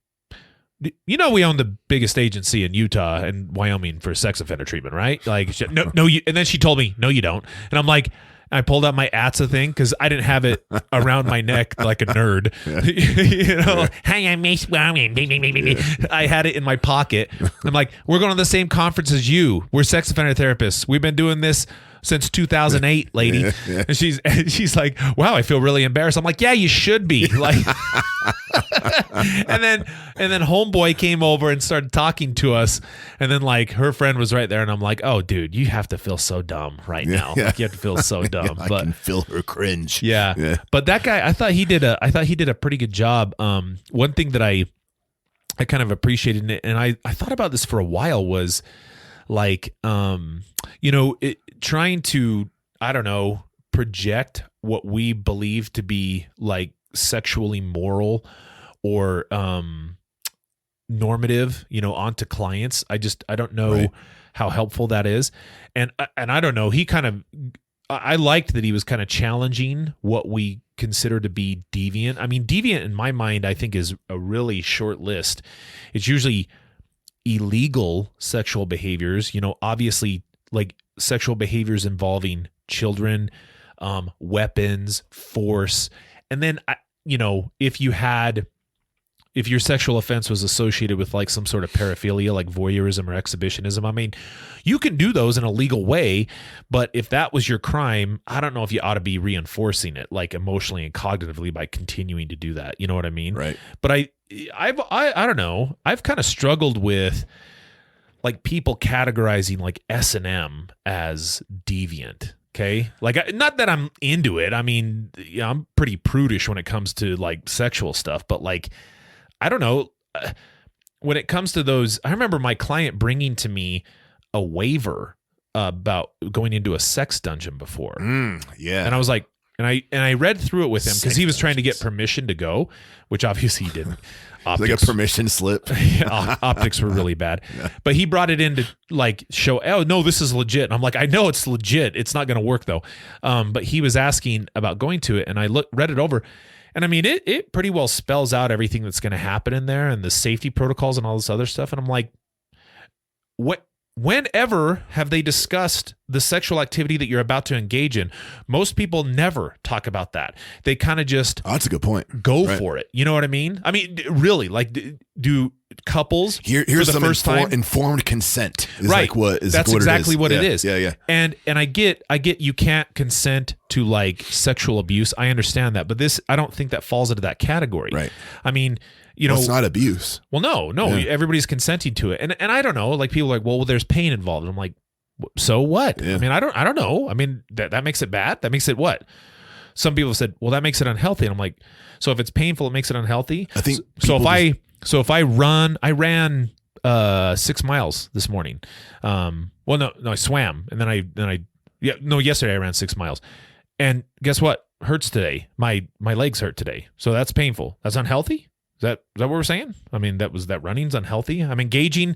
you know, we own the biggest agency in Utah and Wyoming for sex offender treatment, right? Like, no, you. And then she told me, no, you don't. And I'm like, I pulled out my ATSA thing because I didn't have it around my neck like a nerd. You know, hi, I'm Mace. I had it in my pocket. I'm like, we're going to the same conference as you. We're sex offender therapists. We've been doing this since 2008, lady. And she's like, wow, I feel really embarrassed. I'm like, yeah, you should be. Like, and then homeboy came over and started talking to us, and then like her friend was right there, and I'm like, oh, dude, you have to feel so dumb right now. Like, you have to feel so dumb. I can feel her cringe. Yeah. But that guy, I thought he did a pretty good job. One thing that I kind of appreciated, and I thought about this for a while, was like, trying to, I don't know, project what we believe to be like sexually moral or normative, onto clients. I don't know how helpful that is. And I don't know, I liked that he was kind of challenging what we consider to be deviant. I mean, deviant in my mind, I think, is a really short list. It's usually illegal sexual behaviors, obviously like sexual behaviors involving children, weapons, force. And then, if if your sexual offense was associated with like some sort of paraphilia, like voyeurism or exhibitionism, I mean, you can do those in a legal way, but if that was your crime, I don't know if you ought to be reinforcing it like emotionally and cognitively by continuing to do that. You know what I mean? Right. But I don't know. I've kind of struggled with like people categorizing like S&M as deviant. Okay. Like, not that I'm into it. I mean, yeah, I'm pretty prudish when it comes to like sexual stuff, but like, I don't know. When it comes to those, I remember my client bringing to me a waiver about going into a sex dungeon before. Yeah. And I was like, and I read through it with him because he was trying to get dungeons. permission to go, which obviously he didn't. Like a permission slip. Optics were really bad, but he brought it in to like show, oh no, this is legit. And I'm like, I know it's legit. It's not going to work though. But he was asking about going to it, and I read it over, and I mean, it pretty well spells out everything that's going to happen in there and the safety protocols and all this other stuff. And I'm like, whenever have they discussed the sexual activity that you're about to engage in? Most people never talk about that. They kind of just Oh, that's a good point. go for it. You know what I mean? I mean, really, like, do couples Here's for the some first time? informed consent. Is Right. Like what is That's what exactly it is. what Yeah, it is. Yeah. And I get you can't consent to like sexual abuse. I understand that, but I don't think that falls into that category. Right. I mean, you know, it's not abuse. well, no, Yeah. everybody's consenting to it, and I don't know. Like people are like, well, there's pain involved. And I'm like, so what? Yeah. I mean, I don't know. I mean, that makes it bad. That makes it what? Some people have said, well, that makes it unhealthy. And I'm like, so if it's painful, it makes it unhealthy. I think So if I ran 6 miles this morning. Well, no, I swam, and then yesterday I ran 6 miles, and guess what? Hurts today. My legs hurt today. So that's painful. That's unhealthy. Is that what we're saying? I mean, that running's unhealthy. I'm engaging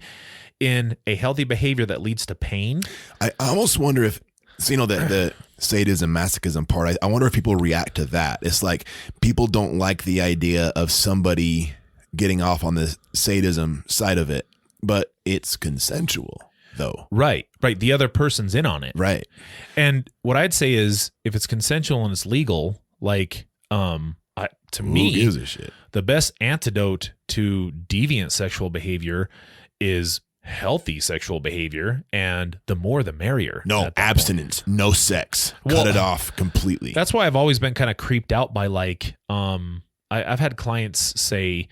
in a healthy behavior that leads to pain. I almost wonder if, so, the sadism, masochism part, I wonder if people react to that. It's like people don't like the idea of somebody getting off on the sadism side of it, but it's consensual though. Right. The other person's in on it. Right. And what I'd say is if it's consensual and it's legal, like, to Who me, gives a shit? the best antidote to deviant sexual behavior is healthy sexual behavior, and the more the merrier. No, at that abstinence, no sex. Cut Well, it off completely. That's why I've always been kind of creeped out by like, I've had clients say,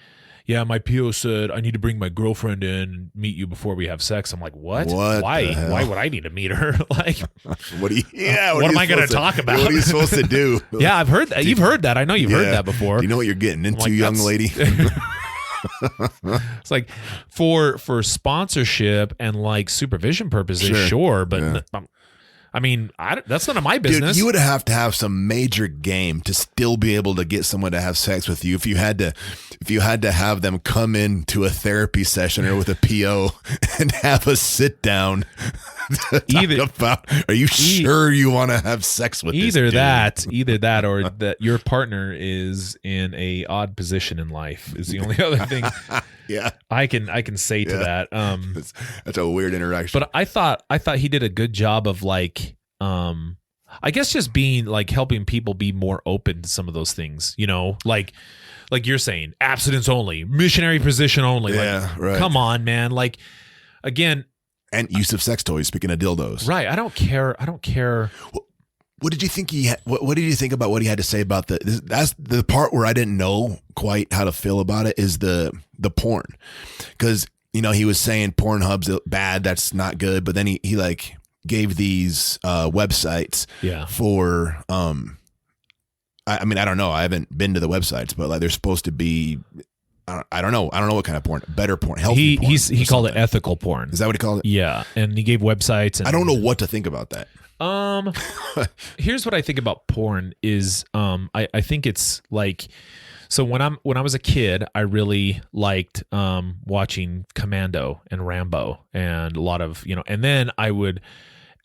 yeah, my PO said I need to bring my girlfriend in and meet you before we have sex. I'm like, what? What Why? the hell? Why would I need to meet her? Like, What what am I going to talk about? What are you supposed to do? Yeah, I've heard that. You've heard that. I know you've heard that before. Do you know what you're getting into, Like, young that's- lady? It's like for sponsorship and like supervision purposes, sure, but Yeah. I mean, that's none of my Dude, business. you would have to have some major game to still be able to get someone to have sex with you. If you had to have them come into a therapy session or with a PO and have a sit down. Are you sure you want to have sex with either this dude? either that, or that your partner is in a odd position in life is the only other thing Yeah, I can say to that. that's a weird interaction. But I thought he did a good job of like, I guess just being like helping people be more open to some of those things, you know, like you're saying, abstinence only, missionary position only. Yeah, like, right. Come on, man. Like, again, And use of sex toys. Speaking of dildos, right? I don't care. What did you think what did you think about what he had to say about that's the part where I didn't know quite how to feel about it is the porn. Cause he was saying Pornhub's bad. That's not good. But then he like gave these, websites for, I mean, I don't know. I haven't been to the websites, but like they're supposed to be, I don't know. I don't know what kind of porn, better porn, healthy porn. He called it ethical porn. Is that what he called it? Yeah. And he gave websites. And, I don't know what to think about that. Here's what I think about porn is, I think it's like, so when I was a kid, I really liked, watching Commando and Rambo and a lot of, and then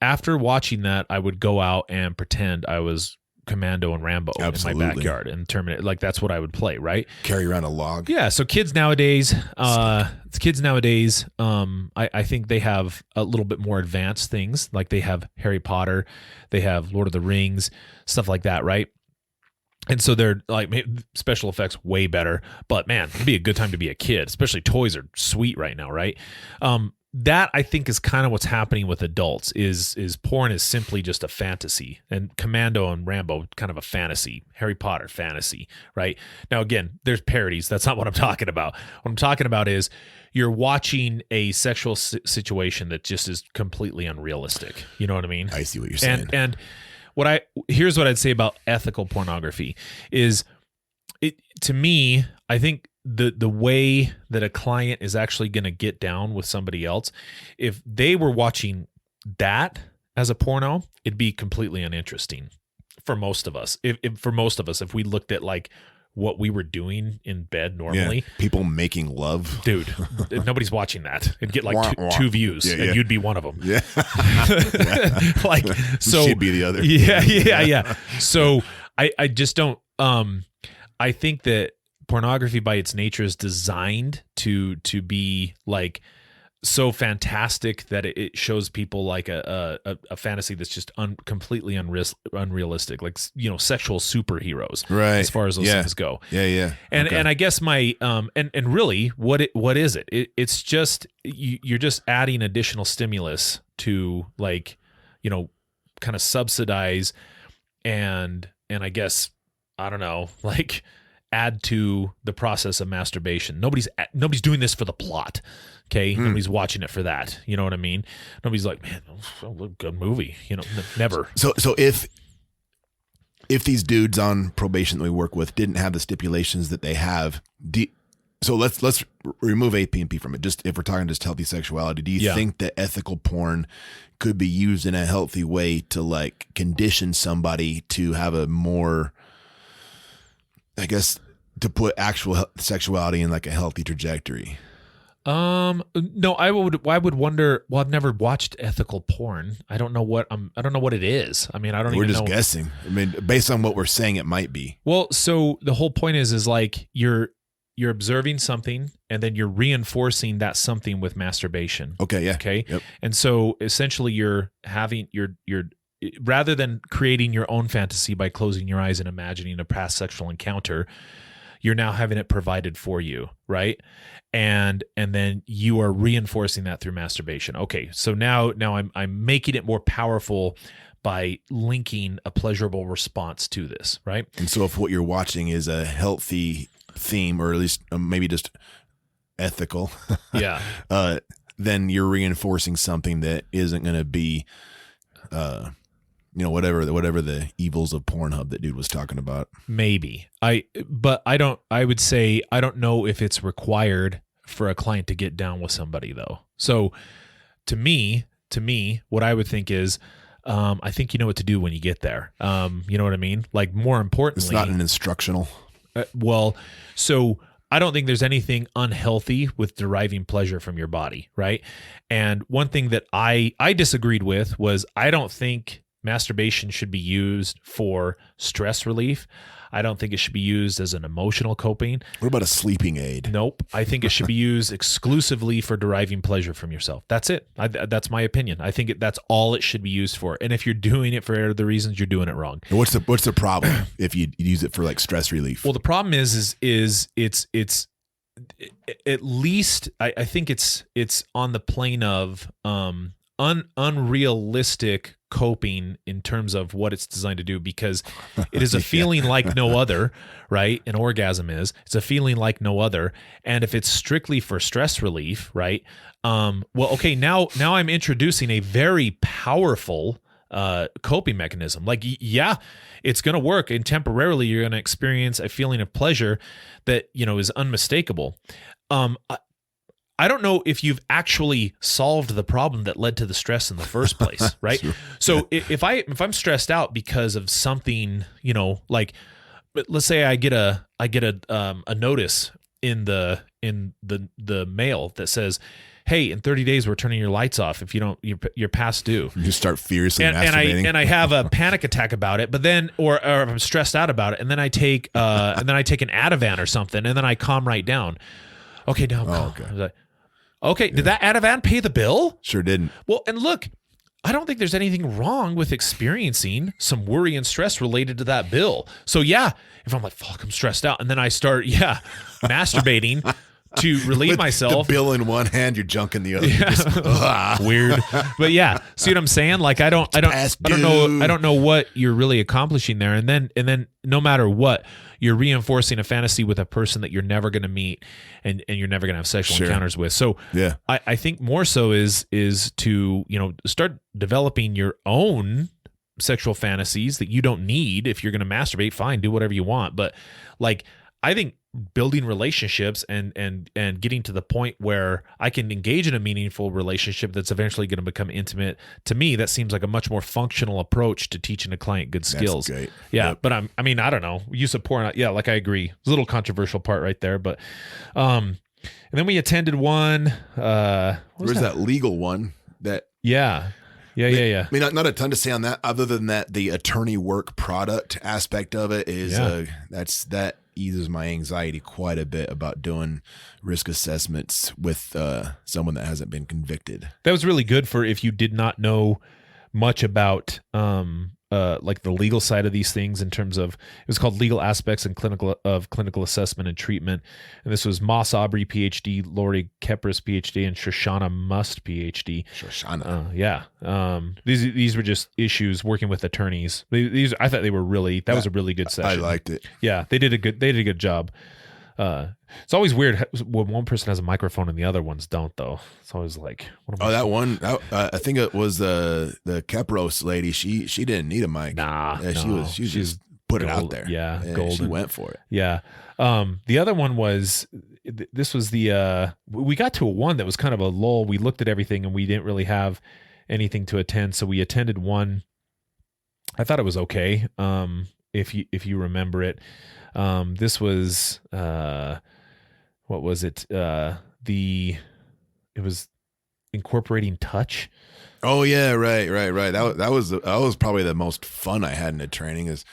after watching that, I would go out and pretend I was Commando and Rambo in my backyard and terminate. Like that's what I would play. Right. Carry around a log. Yeah. So kids nowadays, I think they have a little bit more advanced things. Like they have Harry Potter, they have Lord of the Rings, stuff like that. Right. And so they're like, special effects way better, but man, it'd be a good time to be a kid, especially toys are sweet right now. Right. That I think is kind of what's happening with adults is porn is simply just a fantasy, and Commando and Rambo kind of a fantasy, Harry Potter fantasy, right? Now, again, there's parodies. That's not what I'm talking about. What I'm talking about is you're watching a sexual situation that just is completely unrealistic. You know what I mean? I see what you're saying. And here's what I'd say about ethical pornography is to me, I think the way that a client is actually going to get down with somebody else, if they were watching that as a porno, it'd be completely uninteresting for most of us. If we looked at like what we were doing in bed normally, people making love, dude, nobody's watching that. It'd get like two views, and you'd be one of them. Yeah, like so, she'd be the other. Yeah. So I just don't. I think that pornography by its nature is designed to be like so fantastic that it shows people like a fantasy that's just completely unrealistic, like, you know, sexual superheroes, right? As far as those things go. Yeah. And I guess my and really what is it? It's just you're just adding additional stimulus to, like, you know, kind of subsidize and I guess, I don't know, like, add to the process of masturbation. Nobody's doing this for the plot. Okay. Nobody's watching it for that. You know what I mean? Nobody's like, man, good movie. You know, never. So if these dudes on probation that we work with didn't have the stipulations that they have, so let's remove AP&P from it. Just if we're talking just healthy sexuality, do you think that ethical porn could be used in a healthy way to, like, condition somebody to have a more, I guess, to put actual sexuality in like a healthy trajectory? No, I would wonder. Well, I've never watched ethical porn. I don't know what it is. I mean, I don't. We're even just know. guessing. I mean, based on what we're saying, it might be. Well, so the whole point is like you're observing something and then you're reinforcing that something with masturbation. Okay. Yeah. Okay. Yep. And so essentially you're rather than creating your own fantasy by closing your eyes and imagining a past sexual encounter, you're now having it provided for you, right? And then you are reinforcing that through masturbation. Okay, so now I'm making it more powerful by linking a pleasurable response to this, right? And so if what you're watching is a healthy theme, or at least maybe just ethical, then you're reinforcing something that isn't going to be, whatever the evils of Pornhub that dude was talking about. Maybe I would say I don't know if it's required for a client to get down with somebody though. So to me, what I would think is, I think you know what to do when you get there. You know what I mean? Like, more importantly, it's not an instructional. So I don't think there's anything unhealthy with deriving pleasure from your body, right? And one thing that I disagreed with was, I don't think masturbation should be used for stress relief. I don't think it should be used as an emotional coping. What about a sleeping aid? Nope. I think it should be used exclusively for deriving pleasure from yourself. That's it. That's my opinion. I think that's all it should be used for. And if you're doing it for other reasons, you're doing it wrong. And what's the problem if you use it for, like, stress relief? Well, the problem is it's at least I think it's on the plane of unrealistic coping in terms of what it's designed to do, because it is a feeling like no other, right? An orgasm it's a feeling like no other. And if it's strictly for stress relief, right? Well, okay, now I'm introducing a very powerful coping mechanism. Like, yeah, it's going to work, and temporarily you're going to experience a feeling of pleasure that, is unmistakable. I don't know if you've actually solved the problem that led to the stress in the first place, right? Sure. So if I'm stressed out because of something, like, let's say I get a notice in the mail that says, hey, in 30 days we're turning your lights off. If you don't, you're past due. You start furiously masturbating. And I have a panic attack about it, but then, or if I'm stressed out about it, and then I take an Ativan or something, and then I calm right down. Okay, now I'm calm. Okay. Okay, did that Ativan pay the bill? Sure didn't. Well, and look, I don't think there's anything wrong with experiencing some worry and stress related to that bill. So yeah, if I'm like, fuck, I'm stressed out, and then I start, masturbating to relieve With myself. the bill in one hand, your junk in the other. Yeah. Just, Weird. But yeah, see what I'm saying? Like I don't know what you're really accomplishing there. And then no matter what, you're reinforcing a fantasy with a person that you're never going to meet and you're never going to have sexual encounters with. So yeah. I think more so is to, start developing your own sexual fantasies that you don't need. If you're going to masturbate, fine, do whatever you want. But like, I think building relationships and getting to the point where I can engage in a meaningful relationship that's eventually going to become intimate, to me, that seems like a much more functional approach to teaching a client good skills. That's great. Yeah. Yep. But I don't know. Use of porn. Yeah. Like I agree. It's a little controversial part right there, but, and then we attended one, Where's that legal one that, yeah. Yeah. I mean, not a ton to say on that, other than that the attorney work product aspect of it is that eases my anxiety quite a bit about doing risk assessments with someone that hasn't been convicted. That was really good for if you did not know much about like the legal side of these things in terms of, it was called Legal Aspects and Clinical Assessment and Treatment. And this was Moss Aubrey, PhD, Lori Kepris, PhD, and Shoshana Must, PhD. These were just issues working with attorneys. I thought they were that was a really good session. I liked it. Yeah, they did a good job. It's always weird when one person has a microphone and the other ones don't, though. It's always like, I think it was the Kepros lady. She didn't need a mic. She just put it out there. Yeah, she went for it. Yeah. The other one was, this was we got to one that was kind of a lull. We looked at everything and we didn't really have anything to attend, so we attended one. I thought it was okay. If you remember it. This was what was it? It was incorporating touch. Oh yeah, right. That was probably the most fun I had in a training. Is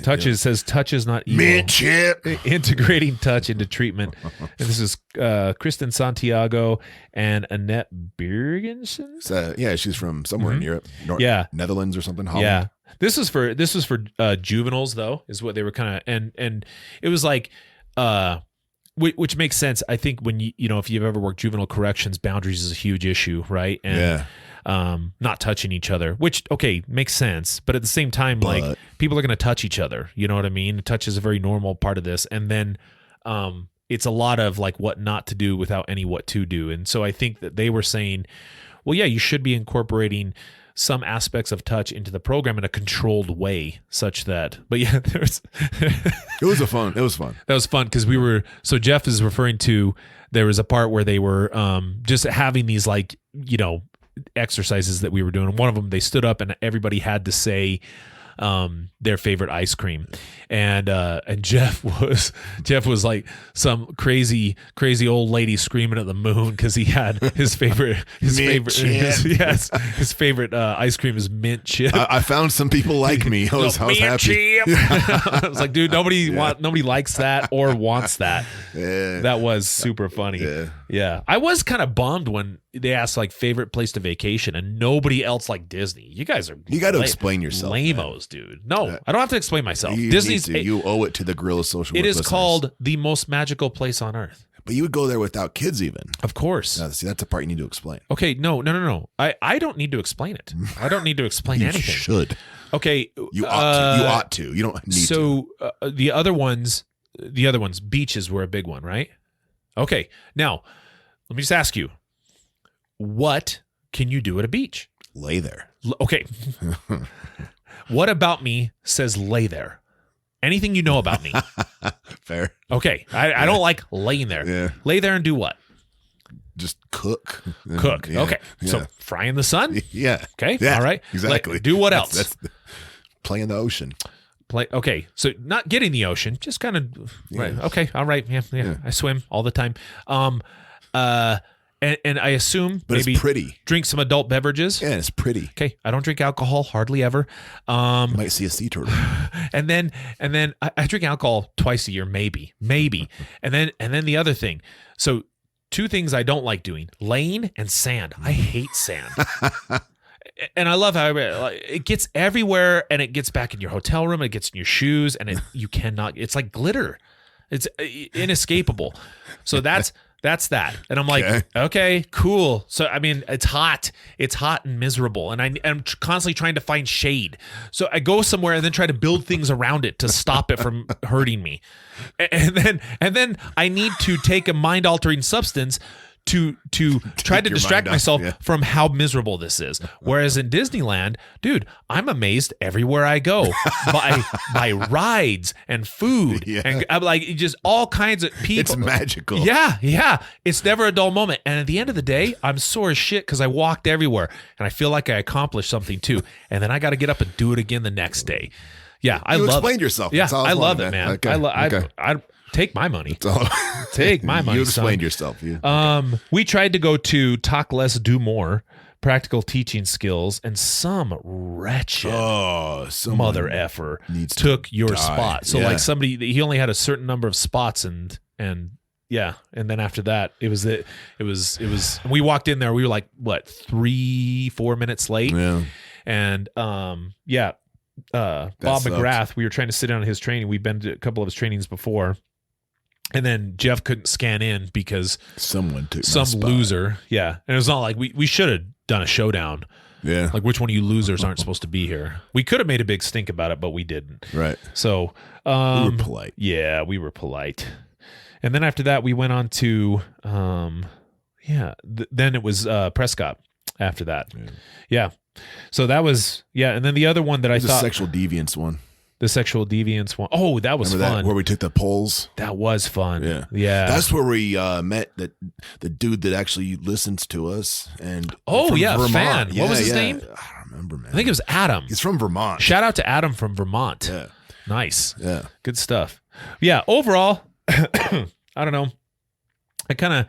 says touch is not evil. Mid-chip. Integrating touch into treatment. And this is Kristen Santiago and Annette Birgensen. So, she's from somewhere in Europe, Netherlands or something. Holland. Yeah. This was for juveniles, though, is what they were kind of, and it was like, which makes sense. I think when if you've ever worked juvenile corrections, boundaries is a huge issue, right? And not touching each other, which makes sense. But at the same time, like people are going to touch each other. You know what I mean? Touch is a very normal part of this, and then it's a lot of like what not to do without any what to do. And so I think that they were saying, well, yeah, you should be incorporating some aspects of touch into the program in a controlled way, such that, but yeah, it was fun. That was fun because so Jeff is referring to, there was a part where they were just having these like, exercises that we were doing. One of them, they stood up and everybody had to say their favorite ice cream, and Jeff was like some crazy old lady screaming at the moon because he had his favorite ice cream is mint chip. I found some people like me. I was happy. I was like, dude, nobody likes that or wants that. Yeah. That was super funny. Yeah. I was kind of bummed when they asked like favorite place to vacation and nobody else liked Disney. You guys are, you got to explain yourself, lame-os, dude. No, I don't have to explain myself. You owe it to the Guerrilla Social Work It is listeners. called the most magical place on earth. But you would go there without kids, even. Of course. See, that's the part you need to explain. Okay, no. I don't need to explain it. I don't need to explain anything. You should. Okay, you ought to. You don't need to. So the other ones, beaches were a big one, right? Okay, now let me just ask you, what can you do at a beach? Lay there. Okay. What about me says lay there? Anything you know about me? Fair. Okay. I don't like laying there. Yeah. Lay there and do what? Just cook. Cook. Yeah. Okay. Yeah. So fry in the sun? Yeah. Okay. Yeah, all right. exactly. Do what else? That's play in the ocean. Okay. So not get in the ocean, just kind of, right. Okay. All right. Yeah. I swim all the time. And I assume but maybe it's pretty. Drink some adult beverages. Yeah, it's pretty. Okay. I don't drink alcohol hardly ever. You might see a sea turtle. And then I drink alcohol twice a year, maybe. And then the other thing. So two things I don't like doing: laying and sand. I hate sand. and I love how it gets everywhere, and it gets back in your hotel room, and it gets in your shoes, and you cannot. It's like glitter. It's inescapable. So that's that. And I'm like, okay, cool. So, I mean, it's hot and miserable. And I'm constantly trying to find shade. So I go somewhere and then try to build things around it to stop it from hurting me. And then I need to take a mind altering substance to try to distract myself from how miserable this is. Whereas in Disneyland, dude, I'm amazed everywhere I go by rides and food and I'm like just all kinds of people. It's magical. Yeah. It's never a dull moment. And at the end of the day, I'm sore as shit because I walked everywhere and I feel like I accomplished something too. And then I got to get up and do it again the next day. Yeah, I love it. You explained yourself. Yeah, I love it, man. Okay. I take my money. Take my money. You explained yourself. We tried to go to Talk Less, Do More, practical teaching skills, and some wretched mother effer took your spot. So like he only had a certain number of spots and then after that it was we walked in there, we were like what 3-4 minutes late. Yeah. And Bob McGrath, we were trying to sit down on his training. We've been to a couple of his trainings before. And then Jeff couldn't scan in because someone took some loser. Yeah. And it was not like we should have done a showdown. Yeah. Like which one of you losers aren't supposed to be here? We could have made a big stink about it, but we didn't. Right. So we were polite. Yeah, we were polite. And then after that we went on to then it was Prescott after that. Yeah. So that was and then the other one that I thought the sexual deviance one. The sexual deviance one. Oh, that was fun. Where we took the polls. That was fun. Yeah. That's where we met the dude that actually listens to us. And Vermont. Fan. What was his name? I don't remember, man. I think it was Adam. He's from Vermont. Shout out to Adam from Vermont. Yeah. Nice. Yeah. Good stuff. Yeah. Overall, I don't know. I kind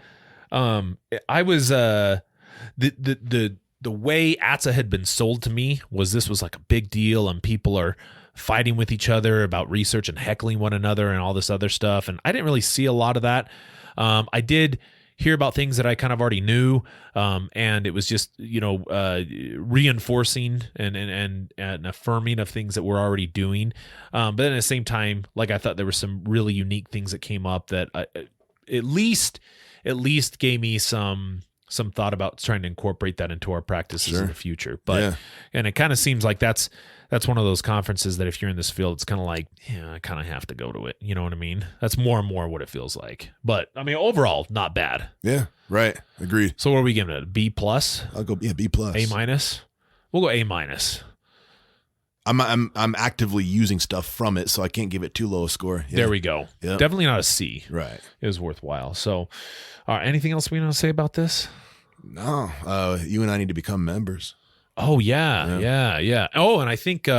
of, I was, the way ATSA had been sold to me was this was like a big deal and people are fighting with each other about research and heckling one another and all this other stuff. And I didn't really see a lot of that. I did hear about things that I kind of already knew. And it was just, reinforcing and affirming of things that we're already doing. But then at the same time, like I thought there were some really unique things that came up that at least gave me some thought about trying to incorporate that into our practices in the future. But, and it kind of seems like that's one of those conferences that if you're in this field, it's kind of like, I kind of have to go to it. You know what I mean? That's more and more what it feels like. But I mean, overall, not bad. Yeah. Right. Agreed. So what are we giving it? B+? I'll go B+. A-? We'll go A-. I'm actively using stuff from it, so I can't give it too low a score. Yeah. There we go. Yep. Definitely not a C. Right. It was worthwhile. So anything else we want to say about this? No. You and I need to become members. Oh yeah. Oh, and I think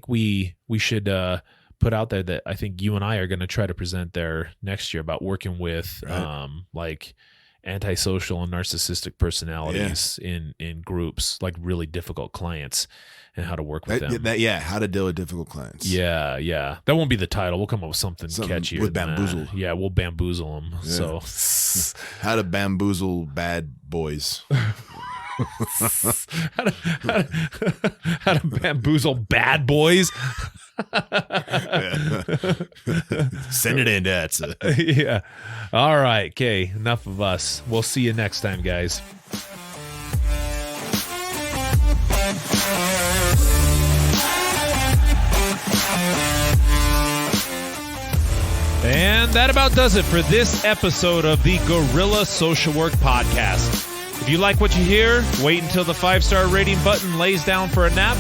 we should put out there that I think you and I are going to try to present there next year about working with like antisocial and narcissistic personalities in groups, like really difficult clients, and how to work with them. How to deal with difficult clients. Yeah. That won't be the title. We'll come up with something catchier with bamboozle. Yeah, we'll bamboozle them. Yeah. So how to bamboozle bad boys. how to bamboozle bad boys. Send it in, ATSA. Yeah. All right. Okay. Enough of us. We'll see you next time, guys. And that about does it for this episode of the Gorilla Social Work Podcast. If you like what you hear, wait until the 5-star rating button lays down for a nap,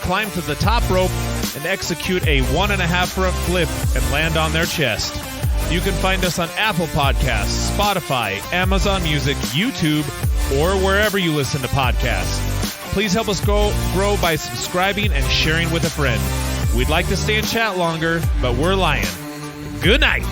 climb to the top rope, and execute a 1.5 front flip and land on their chest. You can find us on Apple Podcasts, Spotify, Amazon Music, YouTube, or wherever you listen to podcasts. Please help us grow by subscribing and sharing with a friend. We'd like to stay and chat longer, but we're lying. Good night.